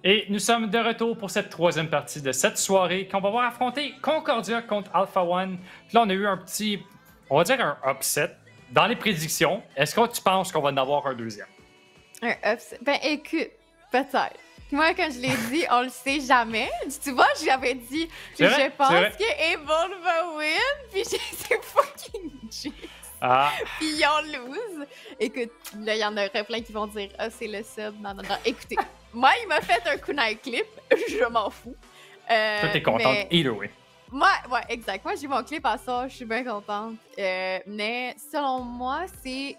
Et nous sommes de retour pour cette troisième partie de cette soirée qu'on va voir affronter Concordia contre Alpha One. Puis là, on a eu un petit, on va dire un upset dans les prédictions. Est-ce que tu penses qu'on va en avoir un deuxième? Un upset? Ben écoute, peut-être. Moi, quand je l'ai dit, on le sait jamais. Tu vois, j'avais dit, je pense que Evil va win, puis c'est fucking Jinx. Puis ils ont lose. Écoute, là, il y en aurait plein qui vont dire, ah, c'est le sub. Non. Écoutez, moi, il m'a fait un kunai clip, je m'en fous. Toi, t'es contente, either way. Moi, ouais, exact. Moi, j'ai mon clip à ça, je suis bien contente. Mais selon moi,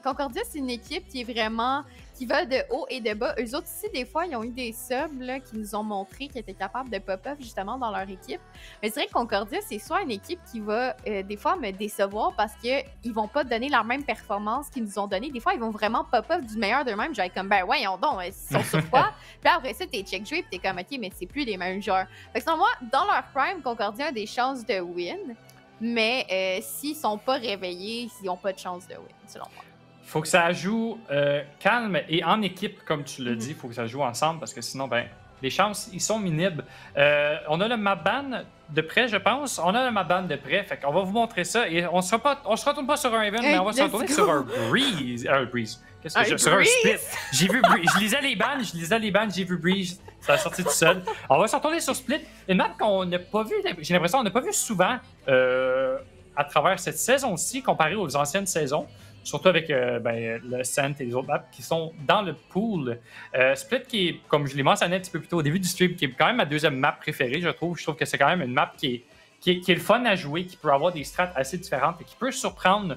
Concordia, c'est une équipe qui est vraiment, qui va de haut et de bas. Eux autres aussi, des fois, ils ont eu des subs là, qui nous ont montré qu'ils étaient capables de pop-up justement dans leur équipe. Mais c'est vrai que Concordia, c'est soit une équipe qui va des fois me décevoir parce qu'ils vont pas donner la même performance qu'ils nous ont donné. Des fois, ils vont vraiment pop-up du meilleur d'eux-mêmes. Je vais être comme, ben voyons donc, ils sont sur quoi? Puis après ça, t'es check joué, puis t'es comme, ok, mais c'est plus les mêmes joueurs. Fait que selon moi, dans leur prime, Concordia a des chances de win. Mais s'ils sont pas réveillés, ils n'ont pas de chance de win, selon moi. Faut que ça joue calme et en équipe, comme tu l'as dit. Il faut que ça joue ensemble parce que sinon, ben, les chances, ils sont minimes. On a le map ban de près, je pense. On a le map ban de près. Fait qu'on va vous montrer ça. Et on se retourne pas sur un event, mais on va se retourner sur un breeze. Qu'est-ce que sur un split. J'ai vu Breeze. Je lisais les bannes, j'ai vu Breeze. Ça a sorti tout seul. On va se retourner sur Split. Une map qu'on n'a pas vue, j'ai l'impression qu'on n'a pas vu souvent à travers cette saison-ci comparé aux anciennes saisons. Surtout avec le Cent et les autres maps qui sont dans le pool. Split qui est, comme je l'ai mentionné un petit peu plus tôt au début du stream, qui est quand même ma deuxième map préférée, je trouve. Je trouve que c'est quand même une map qui est le fun à jouer, qui peut avoir des strats assez différentes et qui peut surprendre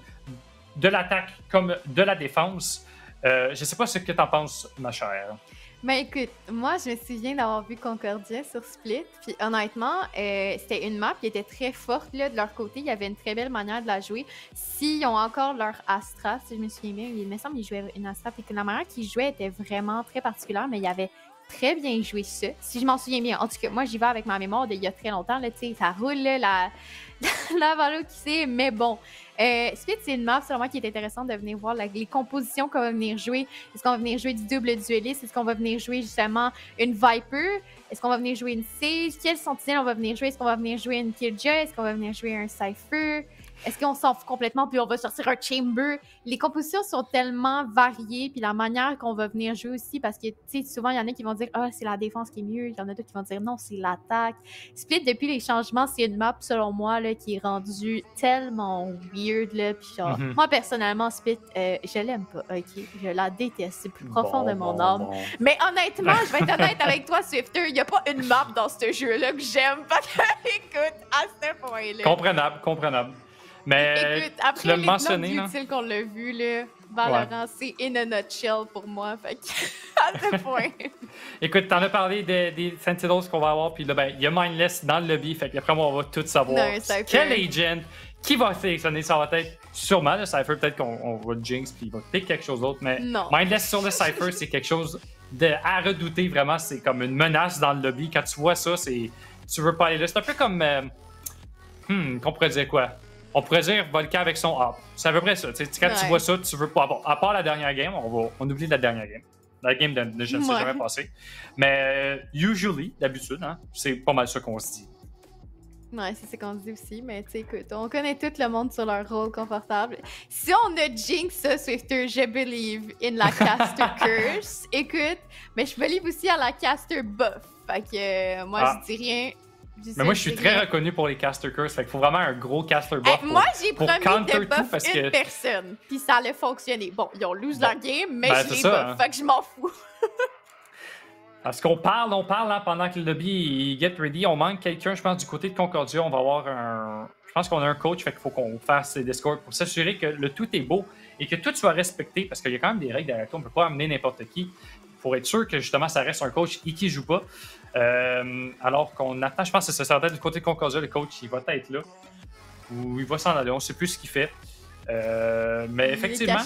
de l'attaque comme de la défense. Je ne sais pas ce que tu en penses, ma chère. Ben écoute, moi je me souviens d'avoir vu Concordia sur Split, puis honnêtement, c'était une map qui était très forte là, de leur côté, il y avait une très belle manière de la jouer. S'ils ont encore leur Astra, si je me souviens bien, il me semble qu'ils jouaient une Astra, puis que la manière qu'ils jouaient était vraiment très particulière, mais il y avait très bien joué ça, si je m'en souviens bien. En tout cas, moi j'y vais avec ma mémoire d'il y a très longtemps, là, tu sais, ça roule là, la valeur qui sait, mais bon. Split, c'est une map, selon moi, qui est intéressante de venir voir les compositions qu'on va venir jouer. Est-ce qu'on va venir jouer du double dueliste? Est-ce qu'on va venir jouer justement une Viper? Est-ce qu'on va venir jouer une Sage? Quelle sentinelle on va venir jouer? Est-ce qu'on va venir jouer une Killjoy? Est-ce qu'on va venir jouer un Cypher? Est-ce qu'on s'en fout complètement puis on va sortir un Chamber? Les compositions sont tellement variées puis la manière qu'on va venir jouer aussi parce que, tu sais, souvent, il y en a qui vont dire « Ah, c'est la défense qui est mieux. » Il y en a d'autres qui vont dire « Non, c'est l'attaque. » Split, depuis les changements, c'est une map, selon moi, là, qui est rendue tellement weird, là. Puis genre, moi, personnellement, Split, je l'aime pas, OK? Je la déteste. C'est le plus profond de mon âme. Bon. Mais honnêtement, je vais être honnête avec toi, Swifter, il n'y a pas une map dans ce jeu-là que j'aime. Parce que, écoute, à ce point-là... Comprenable. Mais écoute, après tu l'as mentionné, utile qu'on l'a vu, là, Valorant, c'est in a nutshell pour moi. Fait que, à ce point. Écoute, t'en as parlé des Sentinels qu'on va avoir, puis là, ben, il y a Mindless dans le lobby, fait qu'après moi, on va tout savoir. Quel agent qui va sélectionner, ça va être sûrement le Cypher, peut-être qu'on va Jinx, puis il va pick quelque chose d'autre, mais non. Mindless sur le Cypher, c'est quelque chose à redouter, vraiment, c'est comme une menace dans le lobby. Quand tu vois ça, tu veux pas aller là. C'est un peu comme, qu'on pourrait dire quoi? On pourrait dire Volcan avec son up. C'est à peu près ça. Quand tu vois ça, tu veux pas. Bon, à part la dernière game, on oublie la dernière game. La game de je ne sais jamais passé. Mais usually, d'habitude, hein, c'est pas mal ça qu'on se dit. Ouais, c'est ce qu'on se dit aussi. Mais tu sais, écoute, on connaît tout le monde sur leur rôle confortable. Si on a Jinx ça, Swifter, je believe in la caster curse. Écoute, mais je believe aussi à la caster buff. Fait que moi, je dis rien. Mais moi, je suis très reconnu pour les caster curse. Fait qu'il faut vraiment un gros caster buff. Moi, j'ai promis de buff une personne. Puis ça allait fonctionner. Bon, ils ont lose leur game, mais je les buff. Hein. Fait que je m'en fous. Parce qu'on parle hein, pendant que le lobby il get ready. On manque quelqu'un, je pense, du côté de Concordia. On va avoir je pense qu'on a un coach. Fait qu'il faut qu'on fasse des Discord pour s'assurer que le tout est beau et que tout soit respecté. Parce qu'il y a quand même des règles derrière toi. On ne peut pas amener n'importe qui. Pour être sûr que justement ça reste un coach et qui joue pas. Alors qu'on attend, je pense que c'est ça du côté de Concordia, le coach, il va être là. Ou il va s'en aller, on ne sait plus ce qu'il fait. Mais effectivement,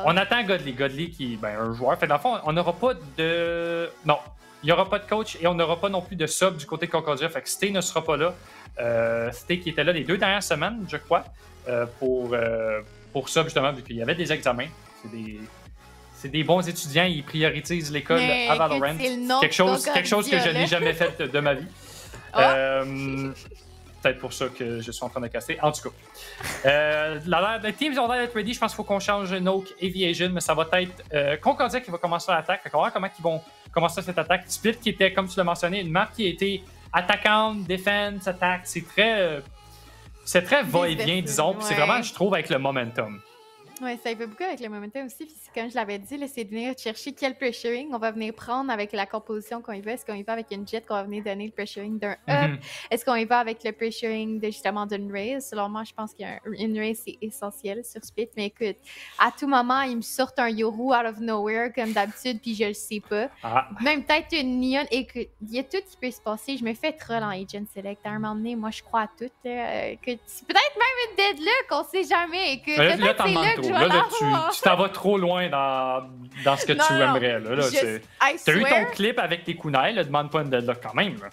on attend Godly. Godly qui est un joueur. Fait dans le fond, on n'aura pas de. Non, il n'y aura pas de coach et on n'aura pas non plus de sub du côté de Concordia. Fait que Stay ne sera pas là. Stay qui était là les 2 dernières semaines, je crois, pour ça justement, vu qu'il y avait des examens. c'est des bons étudiants, ils priorisent l'école Mais à Valorant. écoute, c'est le nom Quelque chose que je Concordia, n'ai là. jamais fait de ma vie. Peut-être pour ça que je suis en train de casser. En tout cas, les teams ont l'air d'être ready. Je pense qu'il faut qu'on change Noke Aviation, mais ça va être Concordia qui va commencer l'attaque. On va voir comment ils vont commencer cette attaque. Split qui était, comme tu l'as mentionné, une map qui a été attaquante, defense, attaque. C'est très va-et-vient, disons. Puis c'est vraiment, je trouve, avec le momentum. Ouais, ça y va beaucoup avec le momentum aussi. Puis comme je l'avais dit, là, c'est de venir chercher quel pressuring on va venir prendre avec la composition qu'on y va. Est-ce qu'on y va avec une jet qu'on va venir donner le pressuring d'un up? Est-ce qu'on y va avec le pressuring de justement d'une raise? Selon moi, je pense qu'une raise, c'est essentiel sur Split. Mais écoute, à tout moment, ils me sortent un Yoru out of nowhere comme d'habitude, puis je le sais pas. Même peut-être une Neon. Écoute, il y a tout qui peut se passer. Je me fais troll en Agent Select. À un moment donné, moi, je crois à tout. Peut-être même une deadlock, on sait jamais. Écoute, là, t'en manques trop. Là, tu t'en vas trop loin dans ce que tu aimerais. Là, t'as eu ton clip avec tes kunai, là, demande pas une deadlock quand même. Là.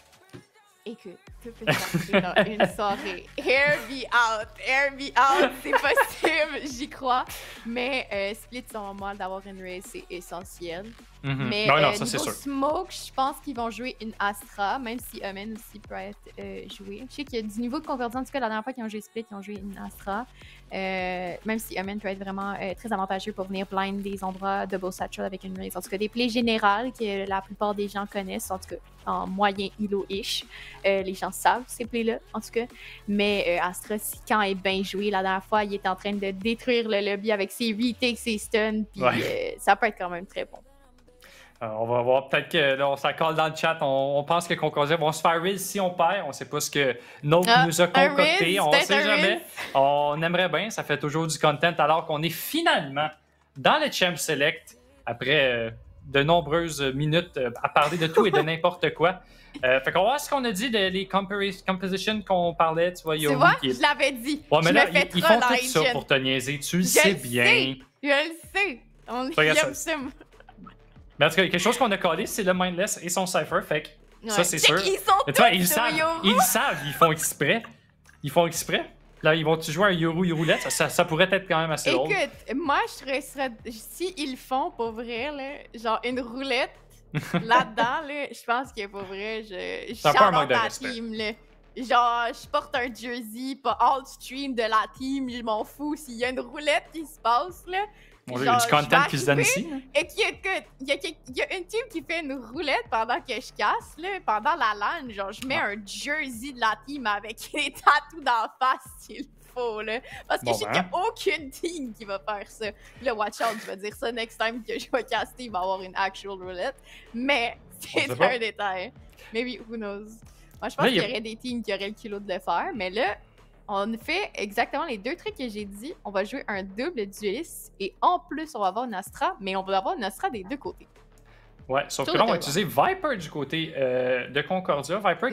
Écoute, tout peut se passer dans une soirée. Air me out, c'est possible, j'y crois. Mais Split, selon moi, d'avoir une race, c'est essentiel. Mais non, ça, c'est niveau sûr. Smoke, je pense qu'ils vont jouer une Astra, même si Omen aussi peut être joué. Je sais qu'il y a du niveau de Concordia, en tout cas, la dernière fois qu'ils ont joué Split, ils ont joué une Astra. Même si Omen peut être vraiment très avantageux pour venir blind des endroits double satchel avec une race. En tout cas, des plays générales que la plupart des gens connaissent, en tout cas en moyen ilo-ish. Les gens savent ces plays-là, en tout cas. Mais Astra, quand elle est bien jouée, la dernière fois, il est en train de détruire le lobby avec ses retakes, ses stuns, puis ça peut être quand même très bon. On va voir, peut-être que là, on s'accorde dans le chat. On pense que Concordia vont se faire Riz si on perd. On sait pas ce que Note nous a concocté. On sait jamais. On aimerait bien. Ça fait toujours du content alors qu'on est finalement dans le Champ Select après de nombreuses minutes à parler de tout et de n'importe quoi. Fait qu'on va voir ce qu'on a dit des compositions qu'on parlait. Tu vois, tu vois, je l'avais dit. Ouais, mais là, ils font tout ça pour te niaiser. Tu le sais bien. Je le sais. On aime ça. Mais en tout cas, quelque chose qu'on a collé, c'est le Mindless et son Cypher, fait que ça, c'est sûr. Ils sont mais tu vois, ils savent, ils font exprès. Ils font exprès. Là, ils vont-tu jouer un Yoru-Roulette? Ça pourrait être quand même assez drôle. Écoute, moi, si ils font pour vrai, là, genre une roulette là-dedans, là, je pense que pour vrai, je chante dans la team, là. Genre, je porte un jersey, pas alt stream de la team, je m'en fous. S'il y a une roulette qui se passe, là. Il y a du content qui se donne ici. Et il y a une team qui fait une roulette pendant que je casse, là, pendant la LAN. Genre, je mets un jersey de la team avec les tatous d'en face s'il faut, là. Parce que je sais qu'il n'y a aucune team qui va faire ça. Le watch out, je vais dire ça next time que je vais caster, il va y avoir une actual roulette. Mais c'est un détail. Maybe, who knows? Moi, je pense qu'il y aurait des teams qui auraient le culot de le faire, mais là, on fait exactement les deux trucs que j'ai dit. On va jouer un double dueliste et en plus, on va avoir une Astra, mais on va avoir une Astra des deux côtés. Ouais, sauf que là, on va utiliser Viper du côté de Concordia. Viper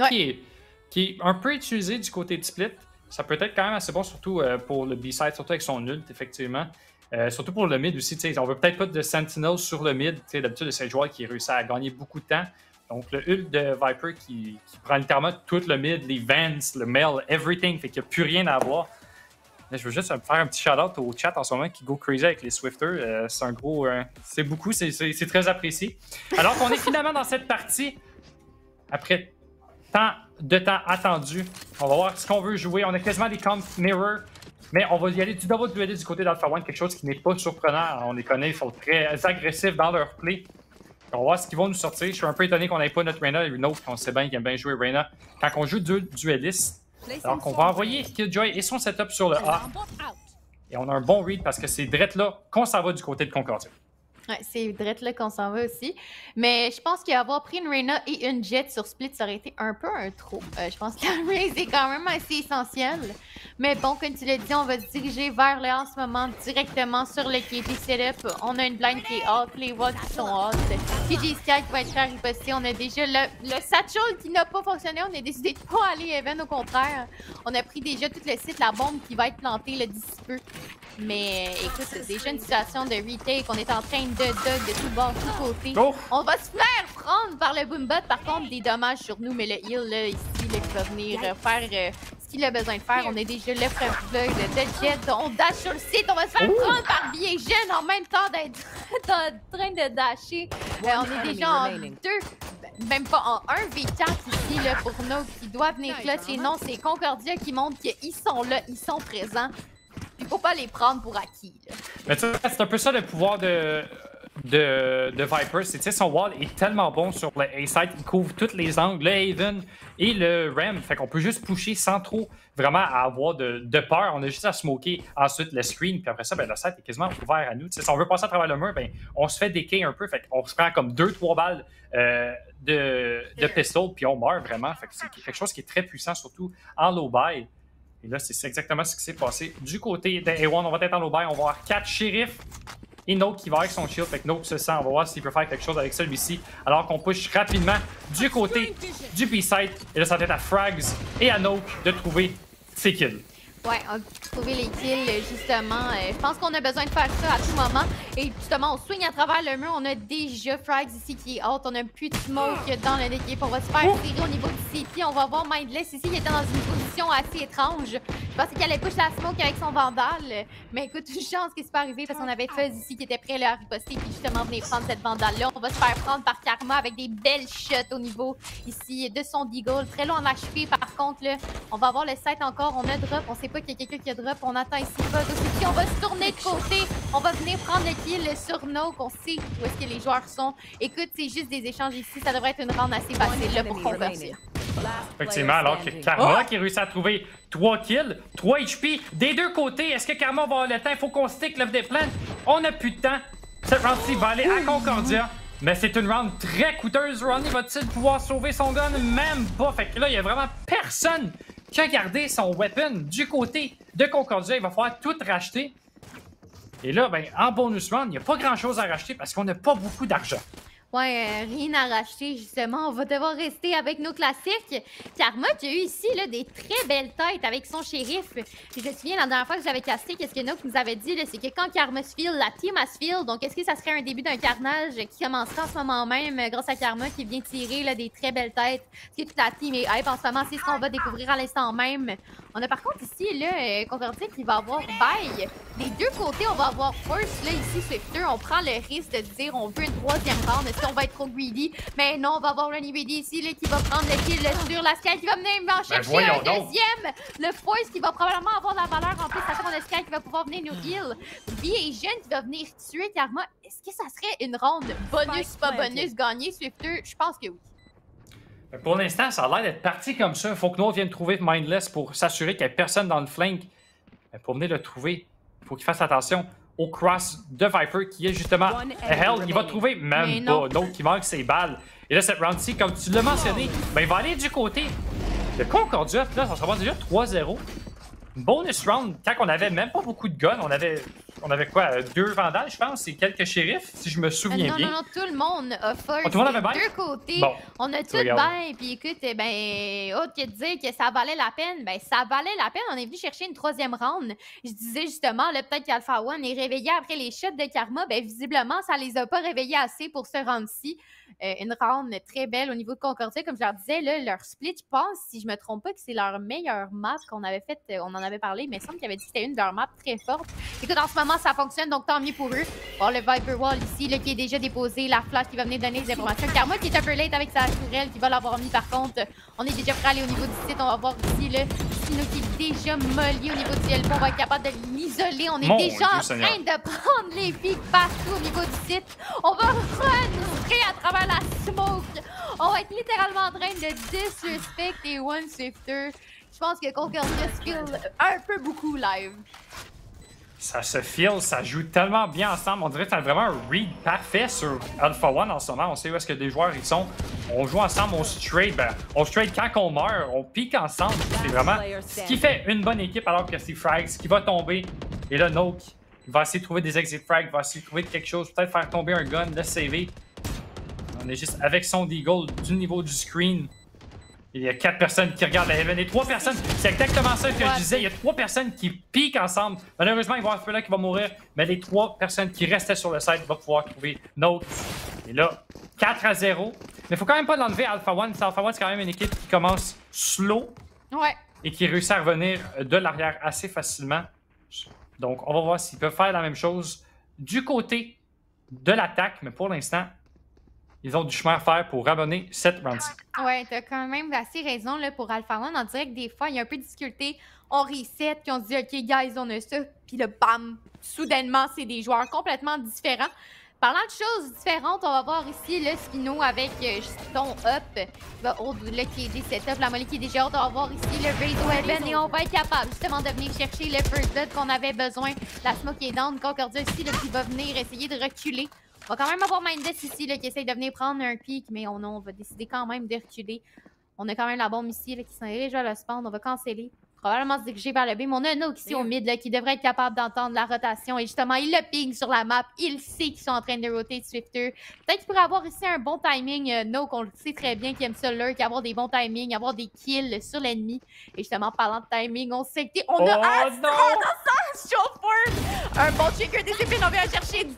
qui est un peu utilisé du côté de Split. Ça peut être quand même assez bon, surtout pour le B-side, surtout avec son ult, effectivement. Surtout pour le mid aussi. On veut peut-être pas de Sentinel sur le mid. D'habitude, c'est un joueur qui réussit à gagner beaucoup de temps. Donc, le ult de Viper qui prend littéralement tout le mid, les vents, le mail, everything, fait qu'il n'y a plus rien à voir. Là, je veux juste faire un petit shout-out au chat en ce moment qui go crazy avec les Swifters. C'est un gros... c'est beaucoup, c'est très apprécié. Alors qu'on est finalement dans cette partie, après tant de temps attendu, on va voir ce qu'on veut jouer. On a quasiment des comp mirror, mais on va y aller du double duelist du côté d'Alpha One, quelque chose qui n'est pas surprenant. On les connaît, ils sont très agressifs dans leur play. On va voir ce qu'ils vont nous sortir. Je suis un peu étonné qu'on n'ait pas notre Reyna et une autre qu'on sait bien qu'il aime bien jouer Reyna. Quand on joue deux duellistes, alors qu'on va envoyer Killjoy et son setup sur le A. Et on a un bon read parce que c'est direct là qu'on s'en va du côté de Concordia. Ouais, c'est direct là qu'on s'en va aussi. Mais je pense qu'avoir pris une Reyna et une Jet sur Split, ça aurait été un peu un trop. Je pense que la raise est quand même assez essentielle. Mais bon, comme tu l'as dit, on va se diriger vers le en ce moment directement sur le KT setup. On a une blind qui est haute, les walls qui sont hautes. PJ Sky qui va être faire riposter. On a déjà le satchel qui n'a pas fonctionné. On a décidé de pas aller even, au contraire. On a pris déjà tout le site, la bombe qui va être plantée là, d'ici peu. Mais écoute, c'est déjà une situation de retake. On est en train de tout bord, tout côté. Oh. On va se faire prendre par le Boombot. Par contre, des dommages sur nous. Mais le heal, là, ici, là, qui va venir faire ce qu'il a besoin de faire. On est déjà le frère de Jet. On dash sur le site. On va se faire prendre par Biegen en même temps d'être en train de dasher. On est déjà en 2, même pas en 1v4 ici là, pour nous qui doit venir clutch. Et non, c'est Concordia qui montre qu'ils sont là, ils sont présents. Il faut pas les prendre pour acquis. Là. Mais tu sais, c'est un peu ça le pouvoir de Viper. C'est son wall est tellement bon sur le A-site. Il couvre tous les angles, le Haven et le Ram. Fait qu'on peut juste pusher sans trop vraiment avoir de peur. On a juste à smoker ensuite le screen. Puis après ça, ben, le site est quasiment ouvert à nous. T'sais, si on veut passer à travers le mur, ben, on se fait decay un peu. Fait qu'on se prend comme 2-3 balles de pistol. Puis on meurt vraiment. Fait que c'est quelque chose qui est très puissant, surtout en low buy. Et là, c'est exactement ce qui s'est passé du côté de A1. On va être en low buy. On va avoir 4 shérifs. Et Note qui va avec son shield. Fait que Note se sent. On va voir s'il peut faire quelque chose avec celui-ci. Alors qu'on push rapidement du côté du B-side. Et là, ça va être à Frags et à Note de trouver ses kills. Ouais, on a trouvé les kills, justement. Je pense qu'on a besoin de faire ça à tout moment. Et justement, on swing à travers le mur. On a déjà Frags ici qui est out. On a plus de smoke dans l'équipe. On va se faire tirer au niveau du CT. On va voir Mindless ici qui était dans une position assez étrange. Je pensais qu'il allait push la smoke avec son vandale. Mais écoute, une chance que c'est pas arrivé parce qu'on avait Fuzz ici qui était prêt là, à riposter puis justement venir prendre cette vandale-là. On va se faire prendre par Karma avec des belles shots au niveau ici de son Deagle. Très loin en HP par contre, là, on va avoir le set encore. On a drop. On sait pas qu'il y a quelqu'un qui a drop. On attend ici Fuzz aussi. On va se tourner de côté. On va venir prendre le kill sur Noke. On sait où est-ce que les joueurs sont. Écoute, c'est juste des échanges ici. Ça devrait être une round assez facile là, pour convertir. Effectivement, alors que Karma qui réussit à trouver 3 kills, 3 HP des deux côtés. Est-ce que Karma va avoir le temps? Il faut qu'on stick Love des Plants. On n'a plus de temps. Cette round-ci va aller à Concordia. Mais c'est une round très coûteuse. Ronnie va-t-il pouvoir sauver son gun? Même pas. Fait que là, il y a vraiment personne qui a gardé son weapon du côté de Concordia. Il va falloir tout racheter. Et là, ben, en bonus round, il n'y a pas grand-chose à racheter parce qu'on n'a pas beaucoup d'argent. Ouais, rien à racheter, justement. On va devoir rester avec nos classiques. Karma, qui a eu ici là, des très belles têtes avec son shérif. Je me souviens, la dernière fois que j'avais casté, qu'est-ce que Nook nous avait dit, c'est que quand Karma se file, la team a se file. Donc, est-ce que ça serait un début d'un carnage qui commencerait en ce moment même grâce à Karma qui vient tirer là, des très belles têtes? Est-ce que toute la team est hype en ce moment? C'est ce qu'on va découvrir à l'instant même. On a par contre ici, là, Concordia qui va avoir bail. Des deux côtés, on va avoir first, là, ici, Swifter. On prend le risque de dire on veut une troisième round. Est-ce qu'on va être trop greedy? Mais non, on va avoir Runny Ready ici, là, qui va prendre le kill sur la Sky, qui va venir en chercher un deuxième. Le force qui va probablement avoir de la valeur en plus, sachant qu'on a Sky qui va pouvoir venir nous heal. Biegen qui va venir tuer Karma. Est-ce que ça serait une round bonus, pas bonus, gagner Swifter? Je pense que oui. Pour l'instant, ça a l'air d'être parti comme ça. Il faut que nous vienne trouver Mindless pour s'assurer qu'il n'y ait personne dans le flank. Mais pour venir le trouver, il faut qu'il fasse attention au cross de Viper qui est justement Hell. Il va trouver même pas. Donc, il manque ses balles. Et là, cette round-ci, comme tu l'as mentionné, ben, il va aller du côté de Concordia. Là, ça sera déjà 3-0. Bonus round, quand on avait même pas beaucoup de guns, on avait quoi, 2 vandales, je pense, et quelques shérifs, si je me souviens bien. Non, tout le monde a first. Tout le monde avait deux côtés. Bon, on a tout bien. Puis écoute, ben, autre que de dire que ça valait la peine, ben, ça valait la peine. On est venu chercher une troisième round. Je disais justement, là, peut-être qu'Alpha One est réveillé après les shots de Karma. Ben, visiblement, ça les a pas réveillés assez pour ce round-ci. Une round très belle au niveau de Concordia. Comme je leur disais, là, leur split, je pense, si je me trompe pas, que c'est leur meilleure map qu'on avait faite. On en avait parlé, mais il semble qu'il avait dit que c'était une de leurs maps très forte. Écoute, en ce moment, ça fonctionne, donc tant mieux pour eux. Bon, le Viper Wall ici, là, qui est déjà déposé, la flash qui va venir donner des informations. Karma qui est un peu late avec sa tourelle, qui va l'avoir mis par contre. On est déjà prêt à aller au niveau du site. On va voir ici, là, Sino qui est déjà molli au niveau du LP. On va être capable de l'isoler. On est déjà en train de prendre les pics partout au niveau du site. On va rentrer à travers la smoke. On va être littéralement en train de disrespect et one Swifter. Je pense que Concordia se feel un peu beaucoup live. Ça se feel, ça joue tellement bien ensemble. On dirait que c'est vraiment un read parfait sur Alpha One en ce moment. On sait où est-ce que des joueurs ils sont. On joue ensemble, on se trade. Ben, on se trade quand on meurt, on pique ensemble. C'est vraiment ce qui fait une bonne équipe alors que c'est Frags qui va tomber. Et là, Noke, il va essayer de trouver des exit frags, il va essayer de trouver quelque chose, peut-être faire tomber un gun, le CV. On est juste avec son Deagle du niveau du screen. Il y a 4 personnes qui regardent la Heaven et 3 personnes. C'est exactement ça que je disais. Il y a 3 personnes qui piquent ensemble. Malheureusement, il va y avoir un là qui va mourir. Mais les 3 personnes qui restaient sur le site vont pouvoir trouver Note. Et là, 4-0. Mais il faut quand même pas l'enlever Alpha One. Alpha One, c'est quand même une équipe qui commence slow. Ouais. et qui réussit à revenir de l'arrière assez facilement. Donc, on va voir s'ils peuvent faire la même chose du côté de l'attaque, mais pour l'instant, ils ont du chemin à faire pour ramener cette round-ci. Ouais, t'as quand même assez raison là, pour Alpha One. On dirait que des fois, il y a un peu de difficulté. On reset, puis on se dit, OK, guys, on a ça. Puis là, bam, soudainement, c'est des joueurs complètement différents. Parlant de choses différentes, on va voir ici le Spino avec son up. Le KD setup, la molly qui est déjà haute. On va voir ici le Razor Heaven et on va être capable justement de venir chercher le First Blood qu'on avait besoin. La Smoke est down. Concordia ici là, qui va venir essayer de reculer. On va quand même avoir Mindless ici là, qui essaye de venir prendre un pic, mais on va décider quand même de reculer. On a quand même la bombe ici là, qui s'en dirige vers le spawn. On va canceller. Probablement se diriger vers le B, mais on a un Nook ici au mid là, qui devrait être capable d'entendre la rotation. Et justement, il le ping sur la map. Il sait qu'ils sont en train de roter Swifter. Peut-être qu'il pourrait avoir ici un bon timing. Nook, on le sait très bien qu'il aime ça lurk, avoir des bons timings, avoir des kills sur l'ennemi. Et justement, parlant de timing, on sait que on a Astra dans sa chauffeur. Un bon checker discipline, on vient chercher 2.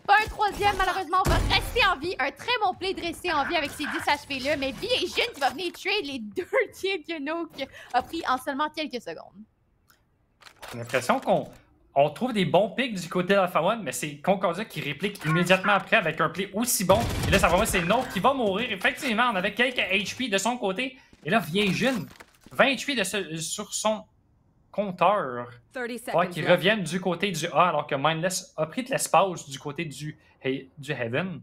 Pas un troisième, malheureusement, on va rester en vie. Un très bon play de rester en vie avec ces 10 HP-là. Mais Vision qui va venir trade les 2 kills que Nook a pris en seulement quelques secondes. J'ai l'impression qu'on trouve des bons pics du côté d'Alpha One, mais c'est Concordia qui réplique immédiatement après avec un play aussi bon. Et là, ça va voir, c'est Nook qui va mourir. Effectivement, on avait quelques HP de son côté. Et là, Vision, 20 HP sur son compteur. Ouais, qui reviennent du côté du A, alors que Mindless a pris de l'espace du côté du Heaven.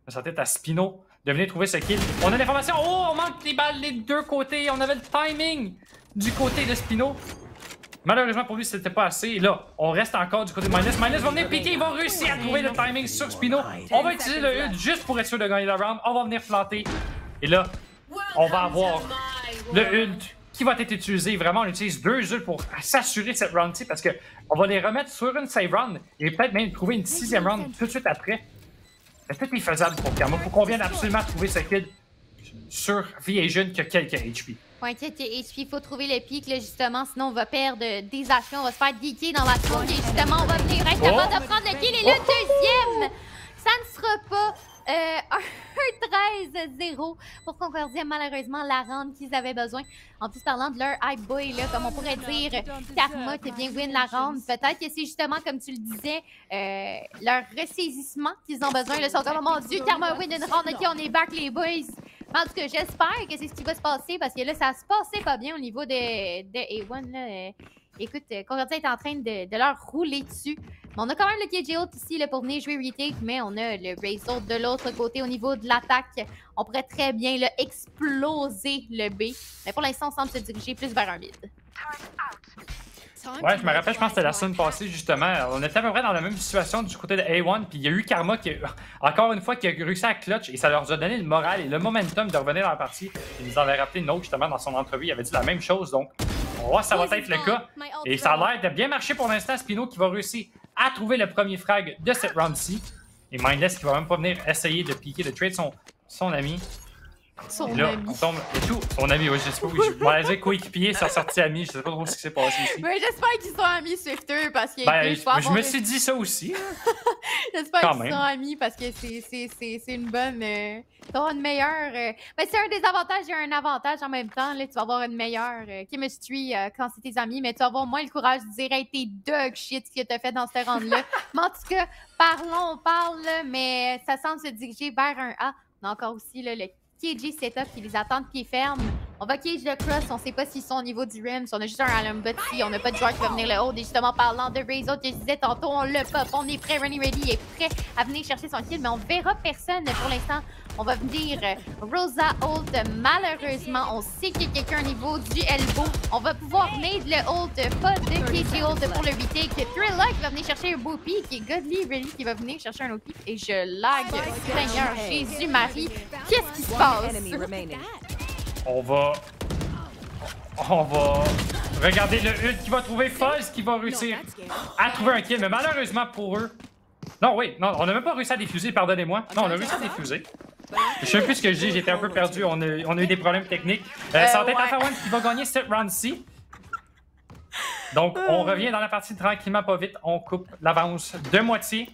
Ça va être à Spino de venir trouver ce kill. On a l'information. Oh, on manque les balles des deux côtés. On avait le timing du côté de Spino. Malheureusement pour lui, c'était pas assez. Et là, on reste encore du côté de Mindless. Mindless va venir piquer. Il va réussir à trouver le timing sur Spino. On va utiliser le ult juste pour être sûr de gagner la round. On va venir planter. Et là, on va avoir le ult qui va être utilisé. Vraiment, on utilise 2 ults pour s'assurer cette round-ci parce qu'on va les remettre sur une save round et peut-être même trouver une 6e round tout de suite après. Mais tout est faisable pour Karma. Il faut qu'on vienne absolument trouver ce kill sur Vision qui a quelques HP. Ouais, quelques HP, il faut trouver le pic, là, justement, sinon on va perdre des HP, on va se faire geeker dans la smoke et justement, on va venir être capable de prendre le kill et le deuxième! Ça ne sera pas un 13-0 pour Concordia, malheureusement, la round qu'ils avaient besoin. En plus, parlant de leur hype boy, là, comme on pourrait dire, Karma qui vient win la round. Peut-être que c'est justement, comme tu le disais, leur ressaisissement qu'ils ont besoin. Ils sont comme, oh mon Dieu, Karma win une round, ok, on est back les boys. En tout cas, j'espère que c'est ce qui va se passer parce que là, ça se passait pas bien au niveau de A1. Là. Écoute, Concordia est en train de leur rouler dessus. Mais on a quand même le KJ Ult ici là, pour venir jouer retake, mais on a le Razor de l'autre côté au niveau de l'attaque. On pourrait très bien là, exploser le B. Mais pour l'instant, on semble se diriger plus vers un mid. Ouais, je me rappelle, je pense que c'était la semaine passée, justement. On était à peu près dans la même situation du côté de A1, puis il y a eu Karma qui, encore une fois, qui a réussi à clutch, et ça leur a donné le moral et le momentum de revenir dans la partie. Il nous en a rappelé une autre, justement, dans son entrevue. Il avait dit la même chose, donc on va voir si ça va être le cas. Et ça a l'air de bien marcher pour l'instant. Spino qui va réussir à trouver le premier frag de cette round-ci. Et Mindless qui va même pas venir essayer de piquer, de trade son ami. Son là, ami. On tombe et tout. Son ami, oui, je sais pas. Je vais dire coéquipier, ça sorti ami. Je sais pas trop ce qui s'est passé ici. Mais j'espère qu'ils sont amis Swifter parce que je me suis dit ça aussi. J'espère qu'ils sont amis parce que c'est une bonne. Tu vas avoir une meilleure. Mais c'est un désavantage et un avantage en même temps. Là, tu vas avoir une meilleure chemistry quand c'est tes amis, mais tu vas avoir moins le courage de dire hey, t'es dog shit ce que t'as fait dans ce round-là. Mais en tout cas, parlons, on parle, mais ça semble se diriger vers un A. On a encore aussi là, le KJ setup qui les attend de pied ferme. On va cage le cross, on sait pas s'ils sont au niveau du rim, si on a juste un Alumbot ici, on n'a pas de joueur qui va venir le haut. Et justement, parlant de Razor, que je disais tantôt, on le pop, on est prêt, Running Ready est prêt à venir chercher son kill, mais on verra personne pour l'instant. On va venir Rosa ult, malheureusement, on sait qu'il y a quelqu'un au niveau du elbow. On va pouvoir nade le ult, pas de KJ ult pour le retake. Thriller qui va venir chercher un beau pick et Godly Ready qui va venir chercher un autre pick. Et je lag, Seigneur Jésus-Marie, qu'est-ce qui se passe? On va regarder le ult qui va trouver Fuzz qui va réussir à trouver un kill, mais malheureusement pour eux. Non, oui, non, on n'a même pas réussi à défuser, pardonnez-moi. Non, on a réussi à défuser. Je sais plus ce que je dis, j'étais un peu perdu, on a eu des problèmes techniques. Ça va être Alpha One qui va gagner cette round-ci. Donc, on revient dans la partie tranquillement, pas vite. On coupe l'avance de moitié.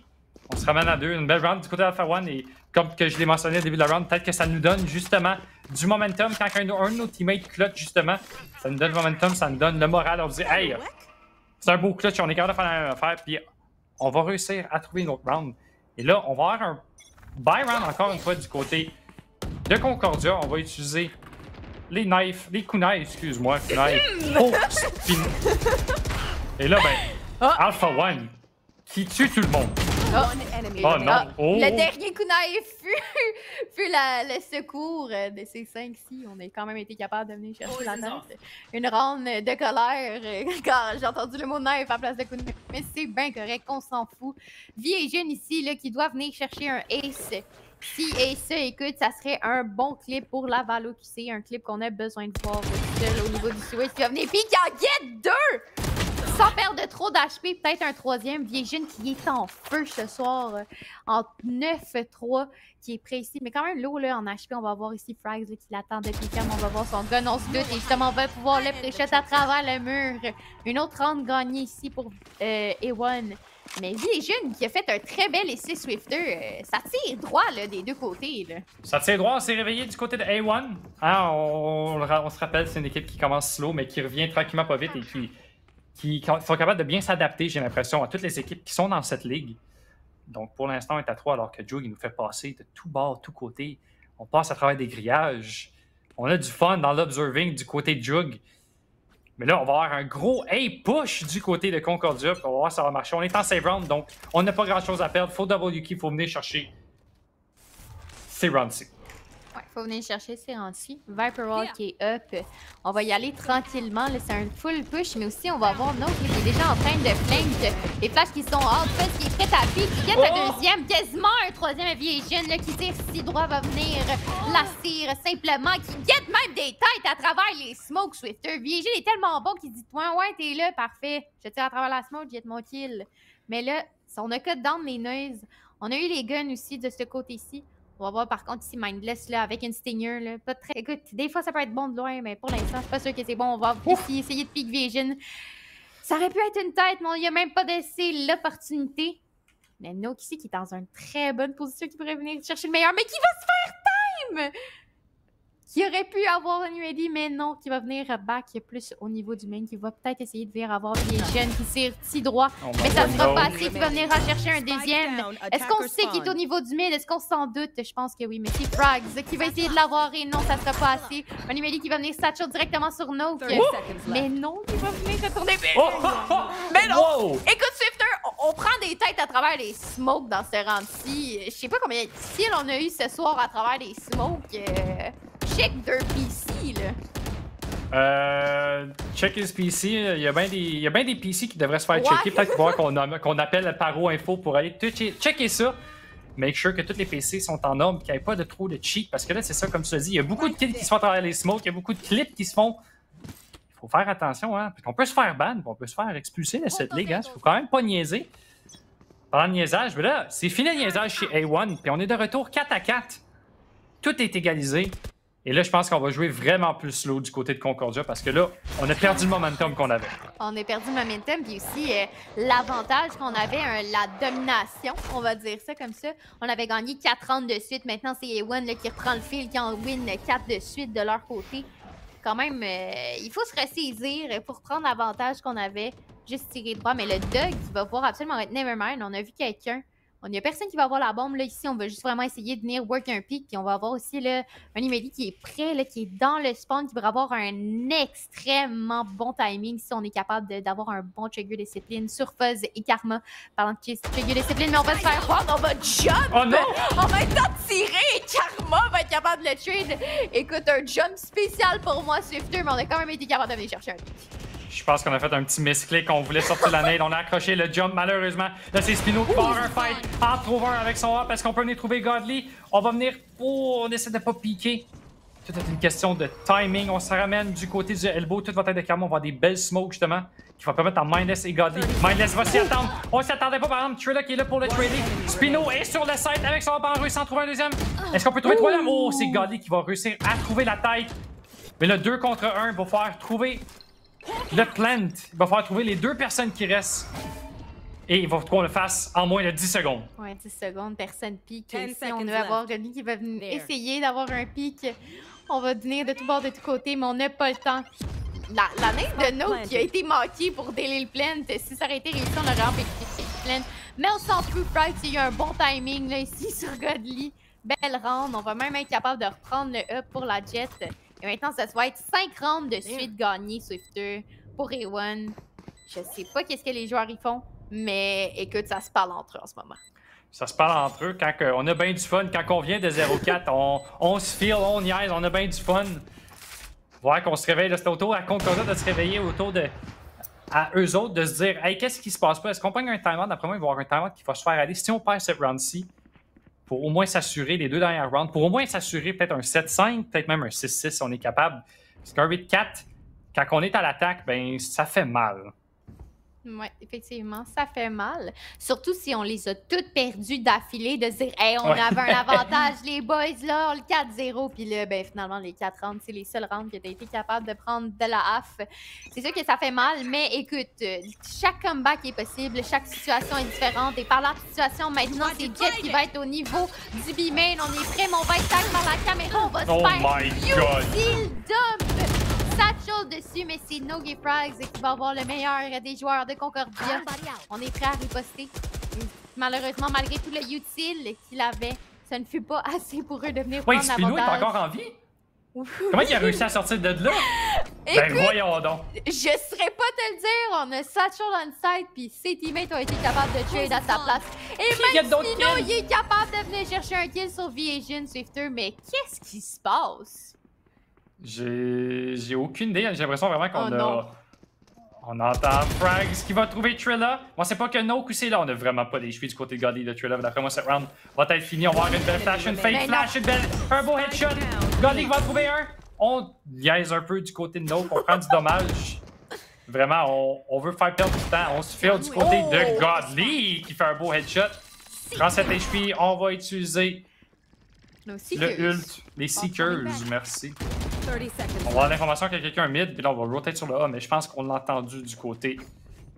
On se ramène à 2. Une belle round du côté d'Alpha One. Et comme que je l'ai mentionné au début de la round, peut-être que ça nous donne justement du momentum. Quand un de nos teammates clutch, justement, ça nous donne du momentum, ça nous donne le moral. On se dit, hey, c'est un beau clutch, on est capable de faire la même affaire. Puis on va réussir à trouver une autre round. Et là, on va avoir un buy round encore une fois du côté de Concordia. On va utiliser les knives, les kunai, excuse-moi, kunai, pour spin. Et là, ben, Alpha One qui tue tout le monde. Oh non! Oh. Le dernier kunai fut le secours de ces 5-ci. On a quand même été capable de venir chercher la tête. Une ronde de colère quand j'ai entendu le mot knife à la place de kunai. Mais c'est bien correct, on s'en fout. Vie et jeune ici là, qui doit venir chercher un ace. Si Ace écoute, ça serait un bon clip pour la Valo QC, un clip qu'on a besoin de voir au niveau du Switch. Qui va venir, puis qui en guette 2! Sans perdre trop d'HP, peut-être un troisième. Viejin qui est en feu ce soir, en 9-3, qui est prêt ici. Mais quand même lourd là, en HP, on va voir ici Frags là, qui l'attend depuis quand on va voir son gun, on se doute. Et justement, on va pouvoir le pré-shot à travers le mur. Une autre round gagnée ici pour A1. Mais Viejin qui a fait un très bel essai Swifter, ça tire droit là, des deux côtés. Là. Ça tire droit, on s'est réveillé du côté de A1. Hein, on se rappelle, c'est une équipe qui commence slow, mais qui revient tranquillement pas vite et qui sont capables de bien s'adapter, j'ai l'impression, à toutes les équipes qui sont dans cette ligue. Donc, pour l'instant, on est à 3, alors que Jug, il nous fait passer de tout bord, tout côté. On passe à travers des grillages. On a du fun dans l'observing du côté de Jug. Mais là, on va avoir un gros A-push du côté de Concordia. Puis on va voir si ça va marcher. On est en save round, donc on n'a pas grand-chose à perdre. Faut double Yuki, faut venir chercher ces rounds-ci. Ouais, faut venir chercher ces rounds-ci. Viper Wall qui est up. On va y aller tranquillement. C'est un full push, mais aussi on va avoir Note qui est déjà en train de flank. Les flashs qui sont out, Fuzz qui est prêt à pique, qui guette le deuxième, quasiment un troisième Viejin qui tire si droit va venir la cire simplement, qui guette même des têtes à travers les smokes Swifter. Viejin est tellement bon qu'il dit ouais, t'es là, parfait. Je tire à travers la smoke, j'ai mon kill. Mais là, on a cut down les noises. On a eu les guns aussi de ce côté-ci. On va voir par contre ici Mindless là, avec une Stinger. Là. Pas très... Écoute, des fois ça peut être bon de loin, mais pour l'instant, je suis pas sûr que c'est bon. On va ici essayer de pick Viejin. Ça aurait pu être une tête, mais il n'y a même pas laissé l'opportunité. Mais Nook ici qui est dans une très bonne position, qui pourrait venir chercher le meilleur, mais qui va se faire time! Qui aurait pu avoir un ready, mais non, qui va venir back plus au niveau du main, qui va peut-être essayer de venir avoir Viejin qui tire si droit, mais ça ne sera pas assez, qui va venir rechercher un deuxième. Est-ce qu'on sait qu'il est au niveau du mid? Est-ce qu'on s'en doute? Je pense que oui, mais c'est Frags qui va essayer de l'avoir et non, ça ne sera pas assez. Animali qui va venir satchel directement sur Nook, mais non, qui va venir retourner. Mais non! Écoute, Swifter, on prend des têtes à travers les smokes dans ce round-ci. Je sais pas combien de kills on a eu ce soir à travers les smokes. Check their PC, là. Check his PC. Il y a bien des PC qui devraient se faire checker. Peut-être qu'on appelle Paro Info pour aller checker ça. Make sure que tous les PC sont en ordre et qu'il n'y ait pas de trop de cheat. Parce que là, c'est ça, comme tu as dit, il y a beaucoup de kills qui se font à travers les smokes. Il y a beaucoup de clips qui se font. Il faut faire attention, hein. On peut se faire ban, on peut se faire expulser de cette ligue. Il faut quand même pas niaiser. Pendant le niaisage, mais là, c'est fini le niaisage chez A1. Puis on est de retour 4-4. Tout est égalisé. Et là, je pense qu'on va jouer vraiment plus slow du côté de Concordia parce que là, on a perdu le momentum qu'on avait. On a perdu le momentum, puis aussi l'avantage qu'on avait, la domination, on va dire ça comme ça. On avait gagné 4 rounds de suite. Maintenant, c'est A1 qui reprend le fil, qui en win 4 de suite de leur côté. Quand même, il faut se ressaisir pour prendre l'avantage qu'on avait. Juste tirer droit. Mais le Doug, qui va voir absolument être Nevermind. On a vu quelqu'un. Il n'y a personne qui va avoir la bombe. Là, ici, on va juste vraiment essayer de venir work un pick. Puis on va avoir aussi là, un Imedi qui est prêt, là, qui est dans le spawn, qui va avoir un extrêmement bon timing si on est capable d'avoir un bon trigger discipline sur Fuzz et Karma. Parlant de trigger discipline, mais on va se faire prendre, on va jump! Oh non! On va être en tirer et Karma va être capable de le trade. Écoute, un jump spécial pour moi, Swifter, mais on a quand même été capable de venir chercher un pick. Je pense qu'on a fait un petit misclick, on voulait sortir la nade, on a accroché le jump malheureusement. Là c'est Spino qui va avoir un fight entre over avec son up. Est-ce qu'on peut venir trouver Godly? On va venir, on essaie de pas piquer. Tout est une question de timing, on se ramène du côté du elbow, tout va être de Karma, on va avoir des belles smokes justement qui vont permettre à Mindless et Godly. Mindless va s'y attendre, on s'y attendait pas par exemple, Trilla qui est là pour le trader. Spino est sur le site avec son up en réussissant à trouver un deuxième. Est-ce qu'on peut trouver 3 là? Oh, c'est Godly qui va réussir à trouver la tête. Mais là 2 contre 1 va faire trouver le plant. Il va falloir trouver les 2 personnes qui restent. Et il faut qu'on le fasse en moins de 10 secondes. Ouais, 10 secondes, personne pique. 10 Ici, on seconds doit avoir left. Rodney qui va venir There. essayer d'avoir un pic. On va venir de tout bord, de tout côté, mais on n'a pas le temps. La naine de Note qui a été manquée pour délai le plant. Si ça aurait été réussi, on aurait empêché le plant. Mais on s'en fout, Frag, il y a eu un bon timing là, ici sur Godly. Belle round. On va même être capable de reprendre le up pour la Jet. Et maintenant, ça va être 5 rounds de suite gagnés, Swifter, pour A1. Je sais pas qu'est-ce que les joueurs y font, mais écoute, ça se parle entre eux en ce moment. Ça se parle entre eux. Quand on a bien du fun, quand on vient de 0-4, on se feel, on niaise, on a bien du fun. Voir qu'on se réveille, c'était autour à Concordia de se réveiller autour de. À eux autres de se dire, hey, qu'est-ce qui se passe pas? Est-ce qu'on prend un timeout? D'après moi, il va y avoir un timeout qui va se faire aller. Si on perd cette round-ci, pour au moins s'assurer les 2 dernières rounds, pour au moins s'assurer peut-être un 7-5, peut-être même un 6-6 si on est capable. Parce qu'un 8-4, quand on est à l'attaque, ben ça fait mal. Oui, effectivement, ça fait mal. Surtout si on les a toutes perdues d'affilée, de se dire, hey, on avait un avantage, les boys, là, on le 4-0. Puis là, ben, finalement, les 4 rounds, c'est les seuls rounds que tu as été capable de prendre de la half. C'est sûr que ça fait mal, mais écoute, chaque comeback est possible, chaque situation est différente. Et parlant de situation, maintenant, c'est Jet qui va être au niveau du B-main. On est prêt, mais on va être tag par la caméra, on va se Oh faire my God! il dump! Satchel dessus, mais c'est Nogi Frags qui va avoir le meilleur des joueurs de Concordia. On est prêt à riposter. Malheureusement, malgré tout le util qu'il avait, ça ne fut pas assez pour eux de venir Oui, prendre Spino est l'avantage. encore en vie? Comment il a réussi à sortir de là? Ben Écoute, voyons donc! je serais pas te le dire, on a Satchel on site, puis ses teammates ont été capables de trade à sa place. Et Il y a même d'autres Spino, kills. il est capable de venir chercher un kill sur V-Asian Swifter, mais qu'est-ce qui se passe? J'ai aucune idée. J'ai l'impression vraiment qu'on Oh non. On entend Frags qui va trouver Trilla. Moi, c'est pas que Noke aussi là. On a vraiment pas les chevilles du côté de Godly de Trilla. D'après moi, cette round va être finie. On va avoir une belle flash, une fake Mais flash, une belle, un beau headshot. Godly va en trouver un. On liaise un peu du côté de Noke. On prend du dommage. Vraiment, on veut faire perdre du temps. On se fait du côté de Godly qui fait un beau headshot. Prends cette HP. On va utiliser Nos le Seekers. ult. Les Seekers, merci. 30 On seconds. va avoir l'information qu'il y a quelqu'un mid, puis là on va rotate sur le A, mais je pense qu'on l'a entendu du côté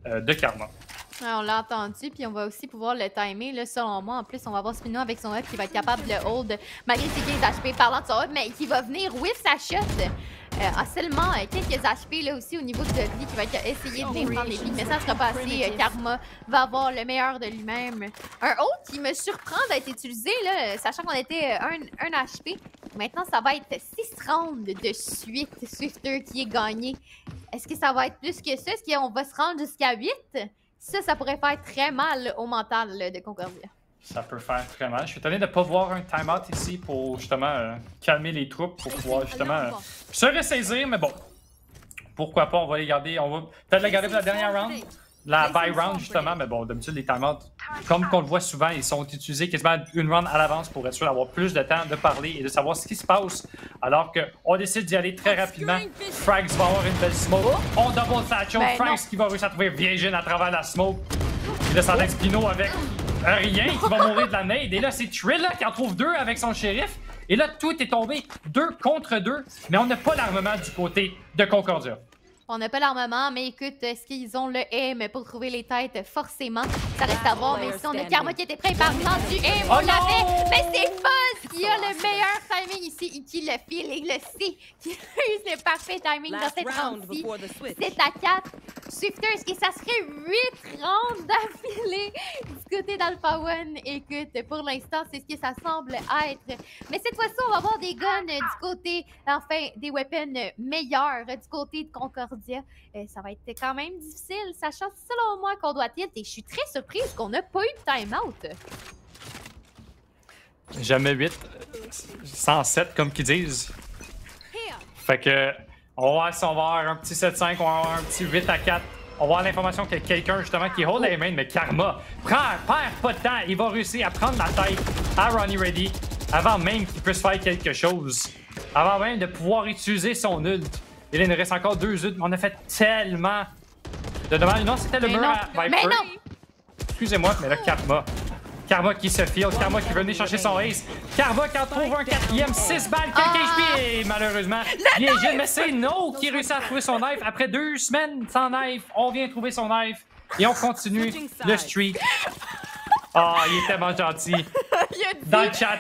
de Karma. Ouais, on l'a entendu, puis on va aussi pouvoir le timer, là, selon moi. En plus, on va voir Spino avec son up qui va être capable de le hold malgré ses 15 HP parlant de son up, mais qui va venir whiff sa shot à seulement quelques HP là aussi au niveau de Godly qui va essayer de venir prendre les pics, mais ça sera pas assez. Karma va avoir le meilleur de lui-même. Un autre qui me surprend d'être utilisé, là, sachant qu'on était un HP. Maintenant, ça va être 6 rounds de suite Swifter qui est gagné. Est-ce que ça va être plus que ça? Est-ce qu'on va se rendre jusqu'à 8? Ça pourrait faire très mal au mental là, de Concordia. Ça peut faire très mal. Je suis étonné de ne pas voir un timeout ici pour justement calmer les troupes, pour pouvoir justement se ressaisir, mais bon. Pourquoi pas, on va les garder. On va peut-être les garder pour la dernière round. La buy round justement, mais bon, d'habitude les timeouts, comme qu'on le voit souvent, ils sont utilisés quasiment une round à l'avance pour être sûr d'avoir plus de temps de parler et de savoir ce qui se passe. Alors qu'on décide d'y aller très rapidement. Frags va avoir une belle smoke. On double Satchel. Ben Frags non. qui va réussir à trouver Viegin à travers la smoke. Il laisse en Spino avec rien qui va mourir de la nade. Et là, c'est Trilla qui en trouve 2 avec son shérif. Et là, tout est tombé 2 contre 2. Mais on n'a pas l'armement du côté de Concordia. On n'a pas l'armement, mais écoute, est-ce qu'ils ont le aim pour trouver les têtes? Forcément, ça reste à voir. Mais si on a Karma qui était prêt par du aim, on Oh l'avait. non! Mais c'est Fuzz qui a le meilleur timing ici, qui le file et le sait, qui a eu le parfait timing dans Last cette round round-ci. before the switch. 7 à 4. Swifter, est-ce que ça serait 8 rounds d'affilée du côté d'Alpha One? Écoute, pour l'instant, c'est ce que ça semble être. Mais cette fois-ci, on va avoir des guns du côté, enfin, des weapons meilleurs du côté de Concordia. Ça va être quand même difficile, sachant selon moi qu'on doit tilt. Et je suis très surprise qu'on n'a pas eu de time-out. Jamais 8, 107 comme qu'ils disent. Fait que on va voir si on va avoir un petit 7-5, on va avoir un petit 8 à 4. On va avoir l'information qu'il y a quelqu'un justement qui hold les mains, mais Karma perd pas de temps. Il va réussir à prendre la tête à Ronnie Ready avant même qu'il puisse faire quelque chose. Avant même de pouvoir utiliser son ult. Et là, il nous reste encore 2 ults, mais on a fait tellement de dommages. Non, c'était le Mais mur non, à Viper. mais non! Excusez-moi, mais là, Karma qui se file, Karma qui veut venir chercher son ace. Karma qui en trouve un 4e, 6 balles, quelques HP et malheureusement, Viegin, mais c'est No qui réussit à trouver son knife. Après 2 semaines sans knife, on vient trouver son knife. Et on continue le streak. Ah, il est tellement gentil. Il a dit Dans le chat.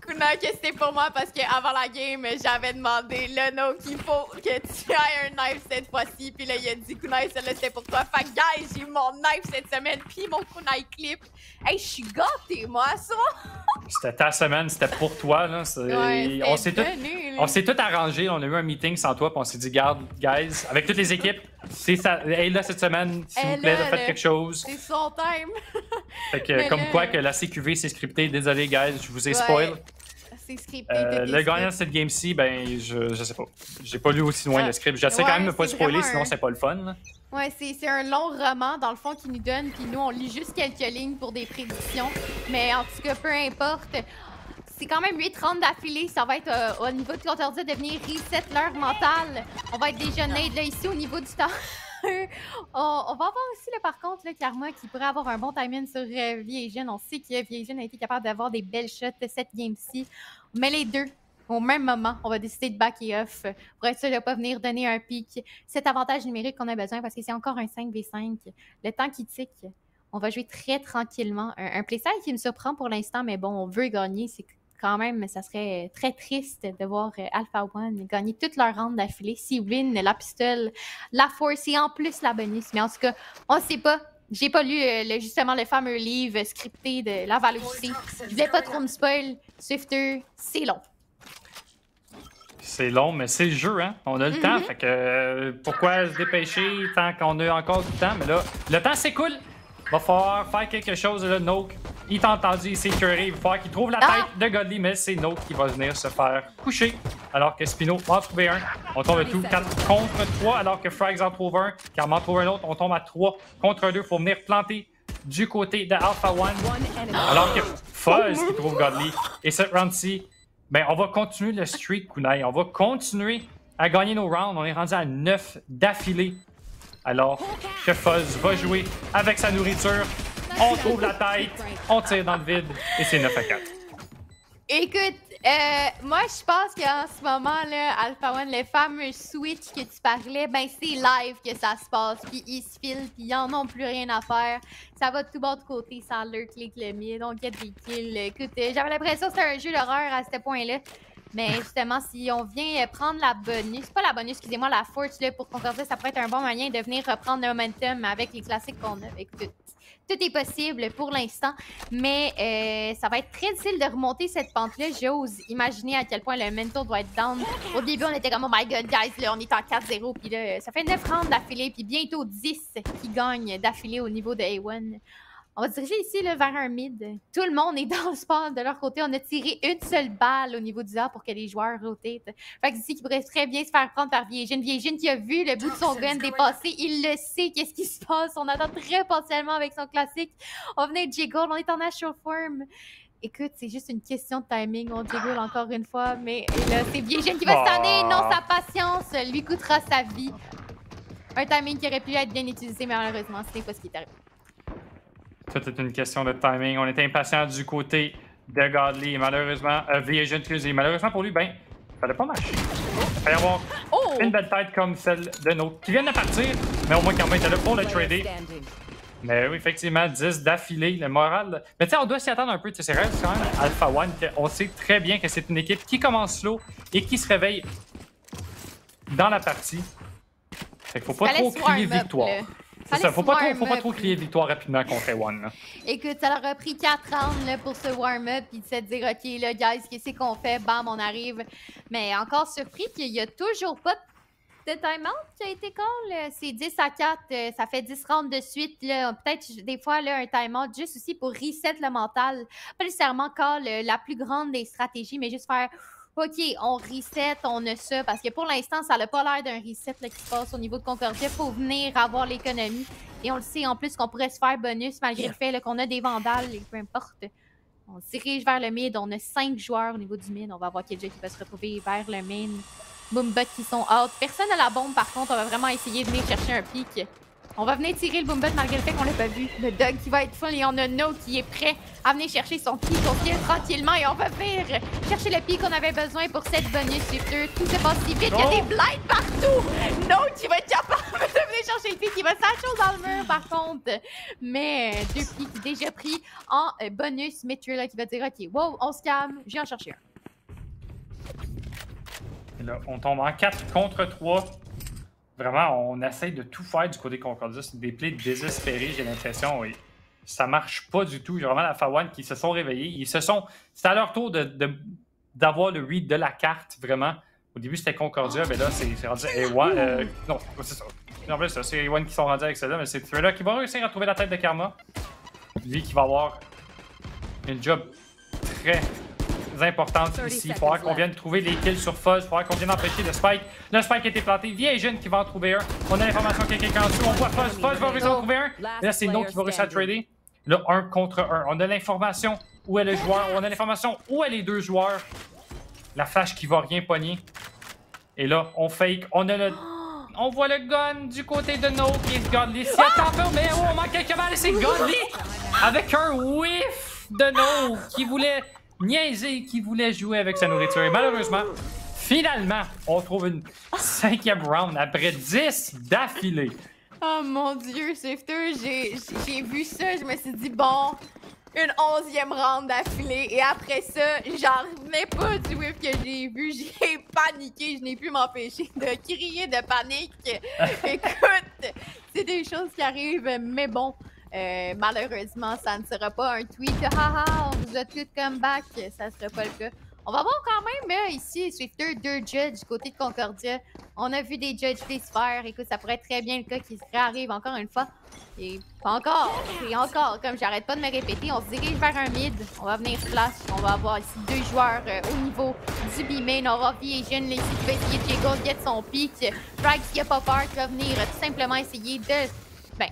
Kunai que c'était pour moi parce qu'avant la game, j'avais demandé le no qu'il faut que tu aies un knife cette fois-ci. Puis là, il a dit Kunai, celle-là c'était pour toi. Fait que, guys, j'ai eu mon knife cette semaine. Puis mon Kunai clip. Hey, je suis gâtée, moi, ça. C'était ta semaine, c'était pour toi. Là. Ouais, on s'est tout arrangé. On a eu un meeting sans toi. Puis on s'est dit, garde, guys, avec toutes les équipes, c'est ça. Hey, là, cette semaine, s'il vous plaît, faites quelque chose. C'est son time. Fait que, comme quoi que la CQV c'est scripté. Désolé, guys, je vous ai spoil. C'est scripté. Le gagnant de cette game-ci, ben, je sais pas. J'ai pas lu aussi loin le script. J'essaie quand même de pas spoiler, sinon c'est pas le fun. Là. Ouais, c'est un long roman, dans le fond, qui nous donne, puis nous, on lit juste quelques lignes pour des prédictions. Mais en tout cas, peu importe. C'est quand même 8 rounds d'affilée. Ça va être au niveau de Concordia de venir reset leur mental. On va être des jeunes nades, là, ici, au niveau du temps. On va avoir aussi, là, par contre, là, Karma qui pourrait avoir un bon timing sur Viegen. On sait que Viegen a été capable d'avoir des belles shots cette game-ci. Mais les deux, au même moment, on va décider de back et off pour être sûr de ne pas venir donner un pic. Cet avantage numérique qu'on a besoin parce que c'est encore un 5v5. Le temps qui tique, on va jouer très tranquillement. Un playstyle qui me surprend pour l'instant, mais bon, on veut gagner. C'est quand même, ça serait très triste de voir Alpha One gagner toute leur round d'affilée. S'ils win la pistole, la force et en plus la bonus. Mais en tout cas, on ne sait pas. J'ai pas lu justement le fameux livre scripté de la Valocity. Je voulais pas trop me spoil. Swifter, c'est long. C'est long, mais c'est le jeu, hein? On a le temps, fait que pourquoi se dépêcher tant qu'on a encore du temps? Mais là, le temps s'écoule. Va falloir faire quelque chose, là, Noke. Il t'a entendu, il s'est curé. Il va falloir qu'il trouve la tête de Godly, mais c'est Noke qui va venir se faire coucher. Alors que Spino va en trouver un. On tombe à tout 4 contre 3, alors que Frags en trouve un. Quand on en trouve un autre, on tombe à 3 contre 2. Faut venir planter du côté de Alpha One. Alors que Fuzz qui trouve Godly. Et cette round-ci, ben, on va continuer le streak, Kunai. On va continuer à gagner nos rounds. On est rendu à 9 d'affilée. Alors que Fuzz va jouer avec sa nourriture. On trouve la tête, on tire dans le vide et c'est 9 à 4. Écoute, moi je pense qu'en ce moment, là, Alpha One, le fameux switch que tu parlais, ben c'est live que ça se passe. Puis ils se filent, puis ils en ont plus rien à faire. Ça va de tout bord de côté, ça lurk le mid, on get des kills. Écoute, j'avais l'impression que c'était un jeu d'horreur à ce point-là. Mais justement, si on vient prendre la bonus, pas la bonus, excusez-moi, la force, là, pour conserver, ça pourrait être un bon moyen de venir reprendre le momentum avec les classiques qu'on a. Écoute, tout est possible pour l'instant, mais ça va être très difficile de remonter cette pente-là. J'ose imaginer à quel point le mental doit être down. Au début, on était comme, oh my god, guys, là, on est en 4-0, puis là, ça fait 9 rounds d'affilée, puis bientôt 10 qui gagnent d'affilée au niveau de A1. On va se diriger ici là, vers un mid. Tout le monde est dans le spawn de leur côté. On a tiré une seule balle au niveau du A pour que les joueurs rotate. Fait que ici, qui pourrait très bien se faire prendre par Viegen. Viegen qui a vu le bout de son gun dépasser. Il le sait, qu'est-ce qui se passe. On attend très patiemment avec son classique. On venait de Jiggle, on est en natural form. Écoute, c'est juste une question de timing. On Jiggle encore une fois. Mais là, c'est Viegen qui va se tanner. Non, sa patience lui coûtera sa vie. Un timing qui aurait pu être bien utilisé, mais malheureusement, ce n'est pas ce qui est arrivé. Tout est une question de timing. On était impatient du côté de Godly. Et malheureusement, Viegen, malheureusement pour lui, ben, ça fallait pas marcher. Il fallait avoir une belle tête comme celle de Note qui vient de partir, mais au moins quand même était là pour le trader. Mais oui, effectivement, 10 d'affilée, le moral. Mais tu sais, on doit s'y attendre un peu. C'est vrai, quand même, Alpha One, on sait très bien que c'est une équipe qui commence slow et qui se réveille dans la partie. Fait qu'il faut pas trop crier victoire. C'est ça, faut pas trop crier victoire rapidement contre A1. Là. Écoute, ça leur a pris 4 rounds là, pour ce warm-up puis de se dire, OK, là, guys, qu'est-ce qu'on fait? Bam, on arrive. Mais encore surpris qu'il n'y a toujours pas de time-out qui a été call. C'est 10 à 4, ça fait 10 rounds de suite. Peut-être des fois là, un time-out juste aussi pour reset le mental. Pas nécessairement call la plus grande des stratégies, mais juste faire... OK, on reset, on a ça, parce que pour l'instant, ça n'a pas l'air d'un reset là, qui se passe au niveau de Concordia. Il faut venir avoir l'économie. Et on le sait en plus qu'on pourrait se faire bonus malgré le fait qu'on a des vandales et peu importe. On se dirige vers le mid. On a 5 joueurs au niveau du mid. On va voir Kedja qui va se retrouver vers le main. Boombot qui sont out. Personne n'a la bombe par contre. On va vraiment essayer de venir chercher un pic. On va venir tirer le Boombot malgré le fait qu'on l'a pas vu. Le Dog qui va être full et on a No qui est prêt à venir chercher son pic au pied tranquillement et on va venir chercher le pic qu'on avait besoin pour cette bonus Swifter. Tout se passe si vite, il y a des blinds partout! No qui va être capable de venir chercher le pic. Il va s'acheter dans le mur, par contre. Mais 2 pics déjà pris en bonus. Mais Trilla qui va dire, OK, wow, on se calme. Je viens en chercher un. Et là, on tombe en 4 contre 3. Vraiment, on essaye de tout faire du côté Concordia. C'est des plays désespérés, j'ai l'impression. Oui. Ça marche pas du tout. J'ai vraiment la Fawan qui se sont réveillés. C'est à leur tour d'avoir le read de la carte, vraiment. Au début, c'était Concordia, mais là, c'est rendu A1. Non, c'est ça. En plus, c'est A1 qui sont rendus avec celle-là, mais c'est Thriller qui va réussir à trouver la tête de Karma. Lui qui va avoir une job très importante ici. Il faudra qu'on vienne trouver les kills sur Fuzz. Il faudra qu'on vienne empêcher le Spike. Le Spike a été planté. Vieille jeune qui va en trouver un. On a l'information qu'il y a quelqu'un en dessous. On voit Fuzz. Fuzz va réussir à en trouver un. Et là, c'est No qui va réussir à trader. Là, 1 contre 1. On a l'information où est le joueur. On a l'information où est les 2 joueurs. La flash qui va rien pogner. Et là, on fake. On voit le gun du côté de No qui est Godly. Si attends, mais on manque quelques balles et c'est Godly avec un whiff de No qui voulait niaiser, qui voulait jouer avec sa nourriture. Et malheureusement, finalement, on trouve une 5e round après 10 d'affilée. Oh mon Dieu, Swifter, j'ai vu ça, je me suis dit, bon, une 11e round d'affilée. Et après ça, j'en revenais pas du whiff que j'ai vu. J'ai paniqué, je n'ai pu m'empêcher de crier de panique. Écoute, c'est des choses qui arrivent, mais bon, malheureusement, ça ne sera pas un tweet. Haha, on vous a tout come back, ça sera pas le cas. On va voir quand même, ici, Swifter, 2 judges du côté de Concordia. On a vu des judges les faire. Écoute, ça pourrait être très bien le cas qui se réarrive encore une fois. Et encore, et encore, comme j'arrête pas de me répéter, on se dirige vers un mid. On va venir flash. On va avoir ici 2 joueurs au niveau du B-main. On aura Vision ici qui va essayer de get son pick. Frag qui a pas peur, qui va venir tout simplement essayer de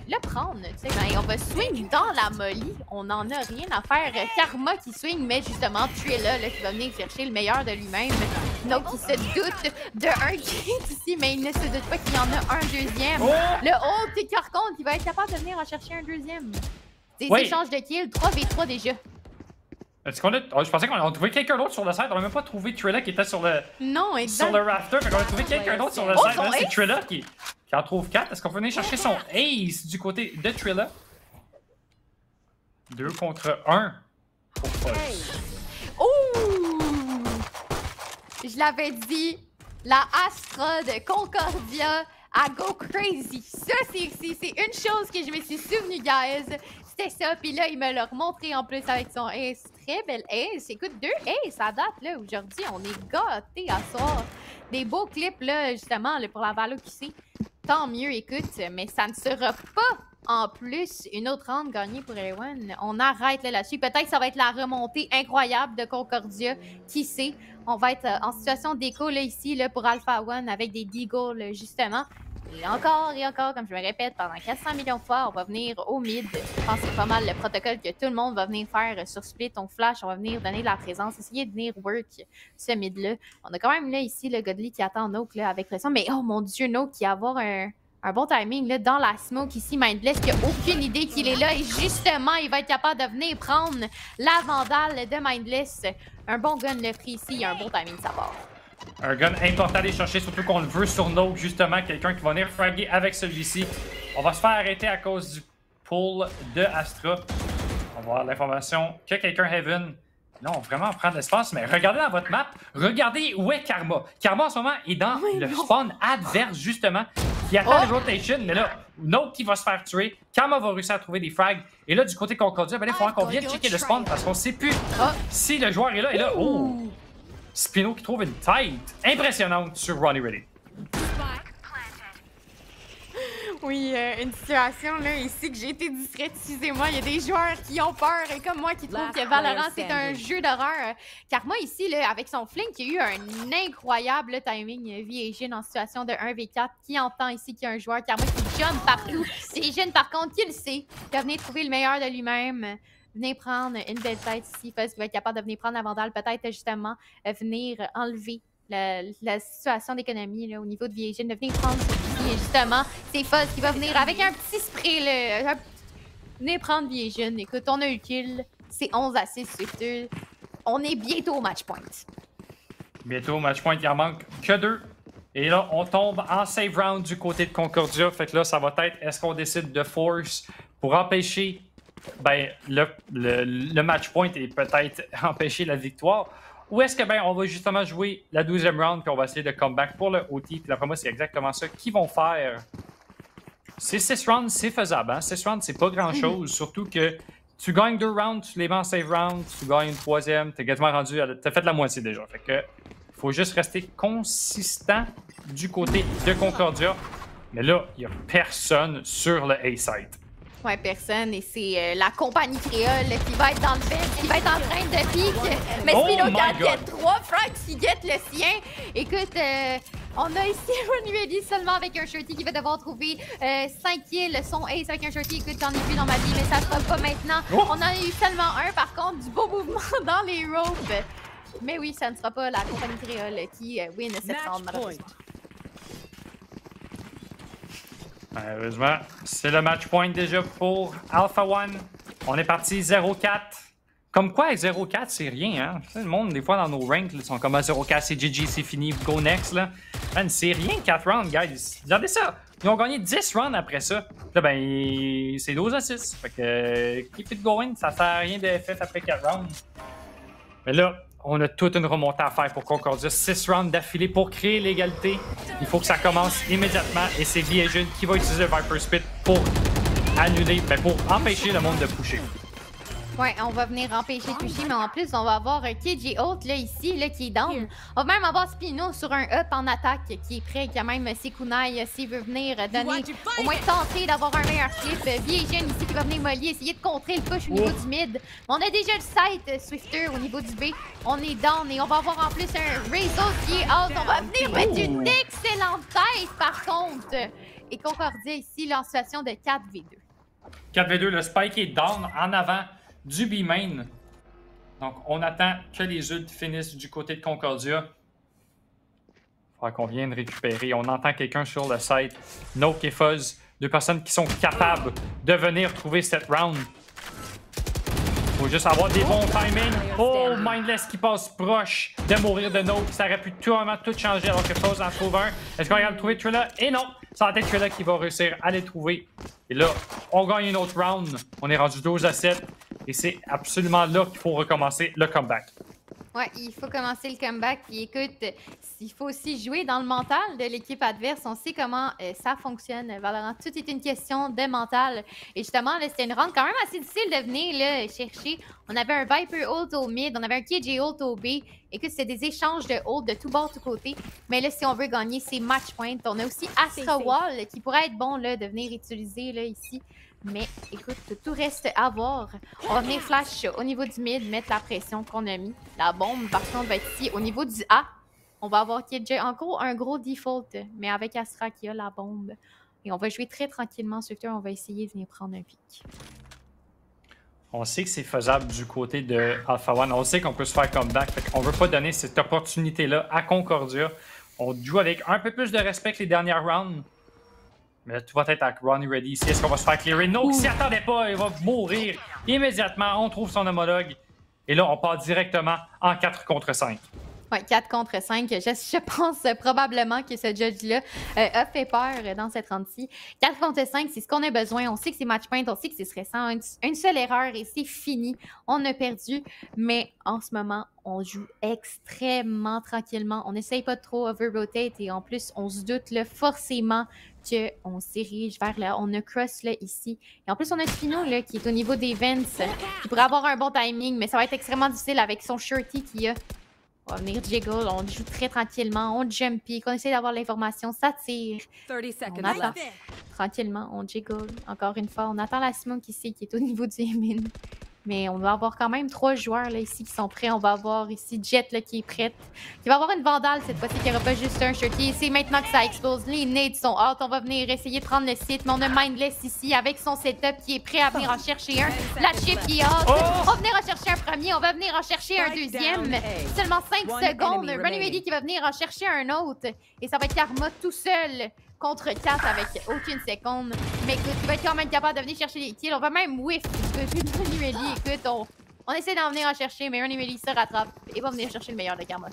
le prendre, tu sais, on va swing dans la molly, on n'en a rien à faire. Karma qui swing, mais justement, Trilla là, qui va venir chercher le meilleur de lui-même. Donc, il se doute de un qui est ici, mais il ne se doute pas qu'il y en a un deuxième. Le ult, par contre, il va être capable de venir en chercher un deuxième. Des échanges de kills, 3v3 déjà. Est-ce qu'on a... je pensais qu'on a trouvé quelqu'un d'autre sur le site. On n'a même pas trouvé Trilla qui était sur le... Non, exact. Sur le rafter. Fait qu'on a trouvé quelqu'un d'autre sur le site. Là, c'est Trilla qui en trouve 4. Est-ce qu'on peut venir chercher son ace du côté de Trilla? 2 contre 1 pour Fuzz. Ouh! Je l'avais dit, la Astra de Concordia à go crazy. Ça, c'est une chose que je me suis souvenu, guys. C'était ça, puis là, il me l'a remontré en plus avec son ace. Très belle ace. Écoute, 2 ace à date, là, aujourd'hui. On est gâtés à soir. Des beaux clips, là, justement, là, pour la Valo qui sait. Tant mieux, écoute, mais ça ne sera pas, en plus, une autre round gagnée pour A1. On arrête là-dessus. Peut-être que ça va être la remontée incroyable de Concordia. Qui sait? On va être en situation d'écho, là, ici, là, pour Alpha One, avec des Deagles, justement. Et encore, comme je me répète, pendant 400 millions de fois, on va venir au mid. Je pense que c'est pas mal le protocole que tout le monde va venir faire sur Split. On flash, on va venir donner de la présence, essayer de venir work ce mid-là. On a quand même là ici le Godly qui attend Noke là, avec pression. Mais oh mon Dieu, Noke qui va avoir un bon timing là, dans la smoke ici. Mindless qui a aucune idée qu'il est là. Et justement, il va être capable de venir prendre la Vandale de Mindless. Un bon gun le prix ici. Il y a un bon timing de sa part. Un gun important à aller chercher, surtout qu'on le veut sur Noke, justement, quelqu'un qui va venir fraguer avec celui-ci. On va se faire arrêter à cause du pull de Astra. On va avoir l'information que quelqu'un Heaven. Non, vraiment prendre l'espace, mais regardez dans votre map, regardez où est Karma. Karma en ce moment est dans le spawn adverse, justement, qui attend le rotation, mais là, Noke qui va se faire tuer. Karma va réussir à trouver des frags. Et là, du côté Concordia, il faudra qu'on vienne checker le spawn parce qu'on sait plus si le joueur est là. Et là, Spino qui trouve une tête impressionnante sur Ronnie Ready. Oui, une situation là ici que j'ai été distraite, excusez-moi. Il y a des joueurs qui ont peur et comme moi qui trouvent que Valorant c'est un jeu d'horreur. Karma ici, là, avec son fling, qui a eu un incroyable timing Vision en situation de 1v4, qui entend ici qu'il y a un joueur Karma qui jump partout. Vision par contre qui le sait, qui va venir trouver le meilleur de lui-même. Venez prendre une belle tête ici, parce qu'il va être capable de venir prendre la Vandale, peut-être justement venir enlever la situation d'économie au niveau de Vision, de venir prendre celui-ci. Et justement, c'est Fuzz qui va venir avec un petit spray. Là, venez prendre Vision. Écoute, on a eu le kill. C'est 11 à 6 Swifter. On est bientôt au match point. Bientôt au match point, il en manque que 2. Et là, on tombe en save round du côté de Concordia. Fait que là, ça va être, est-ce qu'on décide de force pour empêcher le match point et peut-être empêcher la victoire? Ou est-ce que on va justement jouer la 12e round puis on va essayer de comeback pour le OT? Puis d'après moi, c'est exactement ça qu'ils vont faire. C'est 6 rounds, c'est faisable. Hein? 6 rounds, c'est pas grand-chose. Surtout que tu gagnes 2 rounds, tu les mets en save round, tu gagnes une 3e, t'es quasiment rendu, t'as fait la moitié déjà. Fait que faut juste rester consistant du côté de Concordia. Mais là, il n'y a personne sur le A-site. Ouais, personne. Et c'est la compagnie créole qui va être dans le bench, qui va être en train de pique. Mais Spinocat qui a 3 frags qui guettent le sien. Écoute, on a ici Ronnie Ready seulement avec un shorty qui va devoir trouver 5 kills. Son ace avec un shorty, écoute, j'en ai vu dans ma vie, mais ça se fera pas maintenant. On en a eu seulement un, par contre, du beau mouvement dans les ropes. Mais oui, ça ne sera pas la compagnie créole qui win cette round, malheureusement. Malheureusement, c'est le match point déjà pour Alpha One. On est parti 0-4. Comme quoi, avec 0-4, c'est rien, hein? Le monde, des fois, dans nos ranks, ils sont comme à 0-4, c'est GG, c'est fini, go next, là. Man, c'est rien, 4 rounds, guys. Regardez ça! Ils ont gagné 10 rounds après ça. Là, c'est 12-6. Fait que, keep it going, ça sert à rien de FF après 4 rounds. Mais là, on a toute une remontée à faire pour Concordia. 6 rounds d'affilée pour créer l'égalité. Il faut que ça commence immédiatement. Et c'est Viejun qui va utiliser le Viper Spit pour annuler, pour empêcher le monde de pusher. Ouais, on va venir empêcher toucher, mais en plus, on va avoir un KJ Holt là, ici, là, qui est down. On va même avoir Spino sur un up en attaque qui est prêt, qui a même ses kunai s'il veut venir donner, au moins tenter d'avoir un meilleur clip. Viejun ici qui va venir molly, essayer de contrer le push au niveau du mid. On a déjà le site Swifter au niveau du B. On est down et on va avoir en plus un Razor qui est out. On va venir mettre une excellente tête par contre. Et Concordia ici, là, en situation de 4v2. 4v2, le spike est down en avant du B-main. Donc, on attend que les ults finissent du côté de Concordia. Il faudra qu'on vienne récupérer. On entend quelqu'un sur le site. Noke et Fuzz, 2 personnes qui sont capables de venir trouver cette round. Faut juste avoir des bons timings. Oh, Mindless qui passe proche de mourir de Noke. Ça aurait pu tout changer alors que Fuzz en trouve un. Est-ce qu'on va trouver Trilla? Et non! Ça va être Trilla qui va réussir à les trouver. Et là, on gagne une autre round. On est rendu 12-7. Et c'est absolument là qu'il faut recommencer le comeback. Ouais, il faut commencer le comeback. Puis écoute, il faut aussi jouer dans le mental de l'équipe adverse. On sait comment ça fonctionne, Valorant. Tout est une question de mental. Et justement, c'était une round quand même assez difficile de venir là, chercher. On avait un Viper ult au mid, on avait un KJ ult au B. Écoute, c'était des échanges de ult de tout bord, tout côté. Mais là, si on veut gagner, c'est match point. On a aussi Astra Wall qui pourrait être bon là, de venir utiliser là, ici. Mais écoute, tout reste à voir. On va venir flash au niveau du mid, mettre la pression qu'on a mis. La bombe, par contre, va être ici. Au niveau du A, on va avoir KJ en gros un gros default, mais avec Astra qui a la bombe. Et on va jouer très tranquillement sur Twitter. On va essayer de venir prendre un pic. On sait que c'est faisable du côté de Alpha One. On sait qu'on peut se faire comeback. On ne veut pas donner cette opportunité-là à Concordia. On joue avec un peu plus de respect que les dernières rounds. Mais là, tout va être avec Ronnie Ready ici. Est-ce qu'on va se faire clearer? No, il s'y attendait pas. Il va mourir immédiatement. On trouve son homologue. Et là, on part directement en 4 contre 5. Ouais, 4 contre 5. Je pense probablement que ce judge-là a fait peur dans cette round-ci. 4 contre 5, c'est ce qu'on a besoin. On sait que c'est match point, on sait que c'est stressant. Une seule erreur et c'est fini. On a perdu. Mais en ce moment, on joue extrêmement tranquillement. On n'essaye pas de trop over-rotate et en plus, on se doute là, forcément qu'on se dirige vers là. On a Cross là, ici. Et en plus, on a Spino là, qui est au niveau des vents, qui pourrait avoir un bon timing, mais ça va être extrêmement difficile avec son shorty qu'il a. On va venir jiggle, on joue très tranquillement, on jumpy, on essaie d'avoir l'information, ça tire. On attend. Tranquillement, on jiggle. Encore une fois, on attend la smoke ici qui est au niveau du Emin. Mais on va avoir quand même 3 joueurs là, ici qui sont prêts. On va avoir ici Jet là, qui est prête. Qui va avoir une vandale cette fois-ci, qui n'aura pas juste un shorty. C'est maintenant que ça explose. Les nades sont out. On va venir essayer de prendre le site. Mais on a Mindless ici avec son setup qui est prêt à venir en chercher un. La chip qui est out. On va venir en chercher un premier. On va venir en chercher un deuxième. Seulement 5 secondes. Ronnie Ready qui va venir en chercher un autre. Et ça va être Karma tout seul contre 4 avec aucune seconde. Mais écoute, il va être quand même capable de venir chercher les kills. On va même whiff de Ronnie Ready. Écoute, on essaie d'en venir en chercher, mais Ronnie Ready se rattrape et va venir chercher le meilleur de Karma.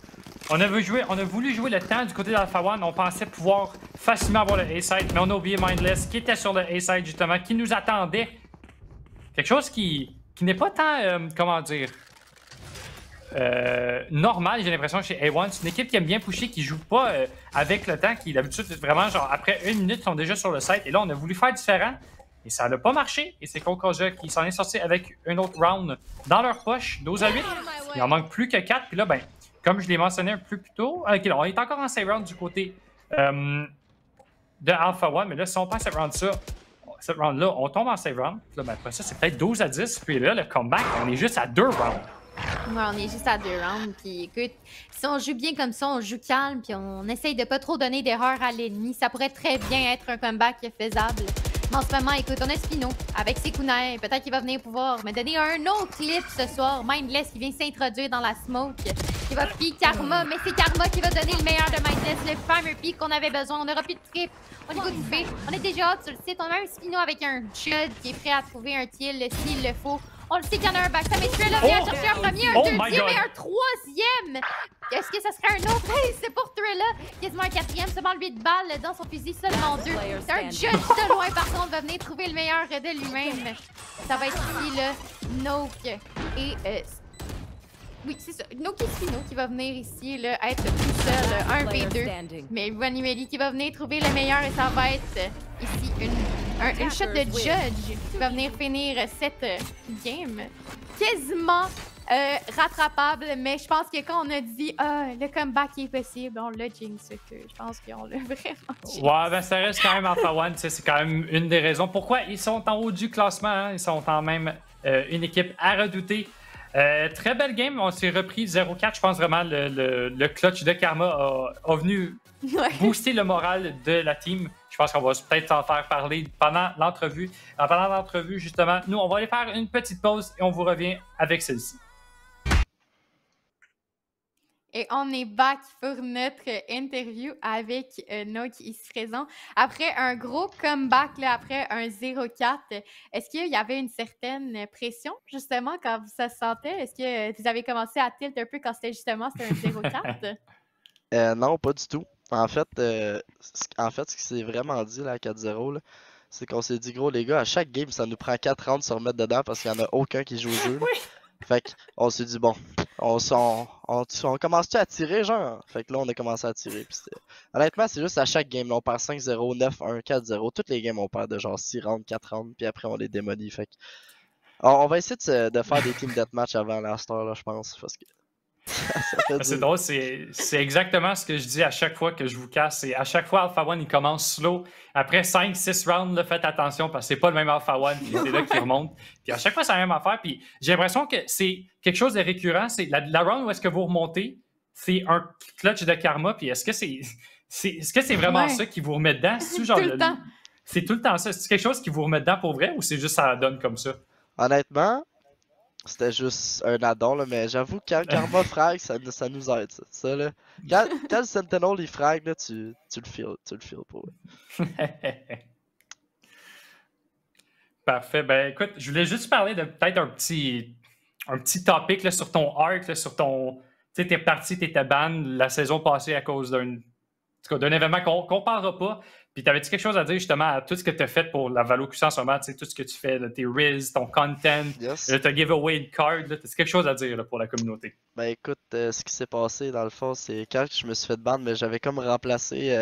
On a voulu jouer le temps du côté d'Alpha One. On pensait pouvoir facilement avoir le A-side, mais on a oublié Mindless qui était sur le A-side justement, qui nous attendait. Quelque chose qui n'est pas tant, comment dire, normal, j'ai l'impression, chez A1. C'est une équipe qui aime bien pusher, qui joue pas avec le temps, qui d'habitude, vraiment, genre, après 1 minute, ils sont déjà sur le site. Et là, on a voulu faire différent. Et ça n'a pas marché. Et c'est Concordia qui s'en est sorti avec un autre round dans leur poche, 12-8. Il en manque plus que 4. Puis là, ben, comme je l'ai mentionné un peu plus tôt, okay, on est encore en save round du côté de Alpha One. Mais là, si on passe cette round-là, on tombe en save round. Puis là, ben, après ça, c'est peut-être 12-10. Puis là, le comeback, on est juste à 2 rounds. Ouais, on est juste à 2 rounds. Puis écoute, si on joue bien comme ça, on joue calme, puis on essaye de pas trop donner d'erreurs à l'ennemi, ça pourrait très bien être un comeback faisable. Mais en ce moment, écoute, on a Spino avec ses kunai. Peut-être qu'il va venir pouvoir me donner un autre clip ce soir. Mindless qui vient s'introduire dans la smoke. Qui va pique Karma, mais c'est Karma qui va donner le meilleur de Mindless, le fameux pick qu'on avait besoin. On n'aura plus de trip. Au niveau du B, on est déjà hot sur le site. On a un Spino avec un Chud qui est prêt à trouver un kill s'il le faut. On le sait qu'il y en a un backstab, mais Thrilla vient chercher un premier, un deuxième et un troisième! Est-ce que ça serait un autre ace pour Thrilla? Quasiment un quatrième, seulement 8 balles dans son fusil, seulement 2. C'est un judge de loin, par contre, va venir trouver le meilleur de lui-même. Ça va être ici, là, Noke et... oui, c'est ça. Noke et Spino qui va venir ici, là, être tout seul, 1v2. Mais Runimeli qui va venir trouver le meilleur et ça va être ici une shot de Judge qui va venir finir cette game. Quasiment rattrapable, mais je pense que quand on a dit le comeback est possible, on l'a jinx. Je pense qu'on l'a vraiment jinx. Ouais, ben ça reste quand même Alpha One, c'est quand même une des raisons pourquoi ils sont en haut du classement. Hein. Ils sont quand même une équipe à redouter. Très belle game, on s'est repris 0-4. Je pense vraiment le clutch de Karma a venu booster le moral de la team. Je pense qu'on va peut-être s'en faire parler pendant l'entrevue. Pendant l'entrevue, justement, nous, on va aller faire une petite pause et on vous revient avec celle-ci. Et on est back pour notre interview avec Noke ici présent. Après un gros comeback, là, après un 0-4, est-ce qu'il y avait une certaine pression, justement, quand ça se sentait? Est-ce que vous avez commencé à tilt un peu quand c'était un 0-4? Non, pas du tout. En fait, ce qui s'est vraiment dit là, à 4-0, là, c'est qu'on s'est dit, gros, les gars, à chaque game, ça nous prend 4 rounds de se remettre dedans parce qu'il n'y en a aucun qui joue au jeu. Oui. Fait qu'on s'est dit, bon, on commence-tu à tirer, genre? Fait que là, on a commencé à tirer. Honnêtement, c'est juste à chaque game. Là, on perd 5-0, 9-1, 4-0. Toutes les games, on perd de genre 6 rounds, 4 rounds, puis après, on les démolit. Fait que... on va essayer de faire des team deathmatch avant la star, là, je pense. Parce que c'est drôle, c'est exactement ce que je dis à chaque fois que je vous casse. Et à chaque fois, Alpha One, il commence slow. Après 5-6 rounds, là, faites attention parce que c'est pas le même Alpha One. Puis c'est là qu'il remonte. Puis à chaque fois, c'est la même affaire. Puis j'ai l'impression que c'est quelque chose de récurrent. C'est la round où est-ce que vous remontez, c'est un clutch de Karma. Puis est-ce que c'est vraiment ça qui vous remet dedans? C'est genre, tout le temps. C'est tout le temps ça. C'est quelque chose qui vous remet dedans pour vrai ou c'est juste ça donne comme ça? Honnêtement, c'était juste un addon, là, mais j'avoue que quand Karma frag, ça nous aide, ça là. Quand le Sentinel il frag, là, tu le feels pour eux. Parfait. Ben écoute, je voulais juste parler de peut-être un petit topic là, sur ton arc, là, sur ton... Tu sais, t'es parti, t'étais ban la saison passée à cause d'un événement qu'on parlera pas. Puis t'avais-tu quelque chose à dire justement à tout ce que tu as fait pour la ValoQC en ce moment, tu sais, tout ce que tu fais, là, tes Riz, ton content, ta giveaway une card, t'as quelque chose à dire là, pour la communauté? Ben écoute, ce qui s'est passé dans le fond, c'est quand je me suis fait ban, mais j'avais comme remplacé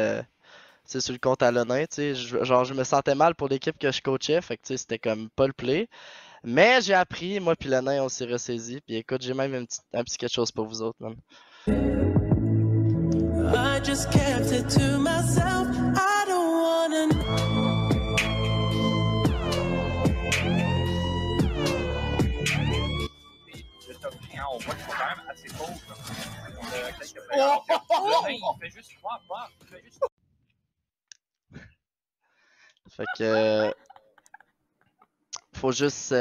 sur le compte à Lonin, tu sais, je me sentais mal pour l'équipe que je coachais, fait que tu sais, c'était comme pas le play. Mais j'ai appris, moi puis Lonin, on s'est ressaisi, puis écoute, j'ai même un petit quelque chose pour vous autres, man. I just kept it to myself. I don't wanna. On voit qu'il faut quand même assez pauvre. Il fait juste froid. Fait que. Faut juste.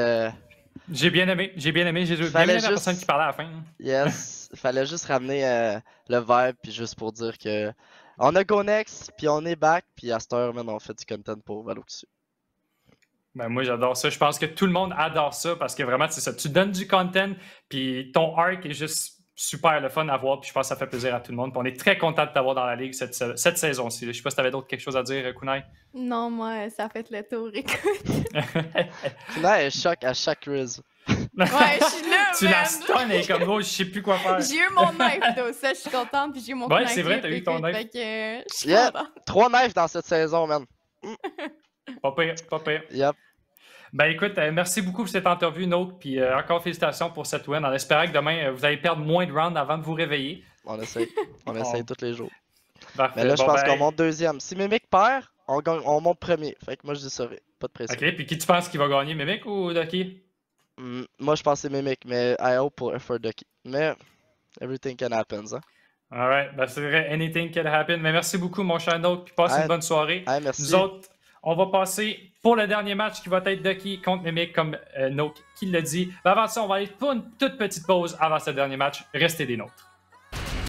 J'ai bien aimé. J'ai bien aimé la personne qui parlait à la fin. Yes. Fallait juste ramener le vibe, puis juste pour dire que. On a go next, puis on est back, puis à cette heure, maintenant, on fait du content pour ValoQC. Ben moi, j'adore ça. Je pense que tout le monde adore ça parce que vraiment, c'est ça. Tu donnes du content, puis ton arc est juste super le fun à voir, puis je pense que ça fait plaisir à tout le monde. Puis on est très content de t'avoir dans la ligue cette saison-ci. Je sais pas si tu avais d'autres quelque chose à dire, Kunai. Non, moi, ça fait le tour, écoute. Kunai est choc à chaque quiz. Ouais, je suis là, Tu la stun et comme gros, je sais plus quoi faire. J'ai eu mon knife, donc ça, je suis contente, puis j'ai eu mon Ouais, knife, c'est vrai, t'as eu ton knife. Fait que, je suis Yeah. contente. 3 knives dans cette saison, man. Pas pire, pas pire. Yep. Ben écoute, merci beaucoup pour cette interview, Note, puis encore félicitations pour cette win, en espérant que demain, vous allez perdre moins de rounds avant de vous réveiller. On essaye. On essaye tous les jours. Parfait. Mais là, je Bon, pense ben, qu'on monte deuxième. Si Mimic perd, on monte premier. Fait que moi, je dis ça. Pas de pression. OK, puis qui tu penses qui va gagner, Mimic ou Ducky? Moi, je pense que c'est Mimic, mais I hope for Ducky. Mais everything can happen, hein. Alright, ben c'est vrai, anything can happen. Mais merci beaucoup, mon cher Note, puis passe une bonne soirée. Merci. Nous autres, on va passer pour le dernier match qui va être Ducky contre Mimic, comme Note qui l'a dit. Mais avant ça, on va aller pour une toute petite pause avant ce dernier match. Restez des nôtres.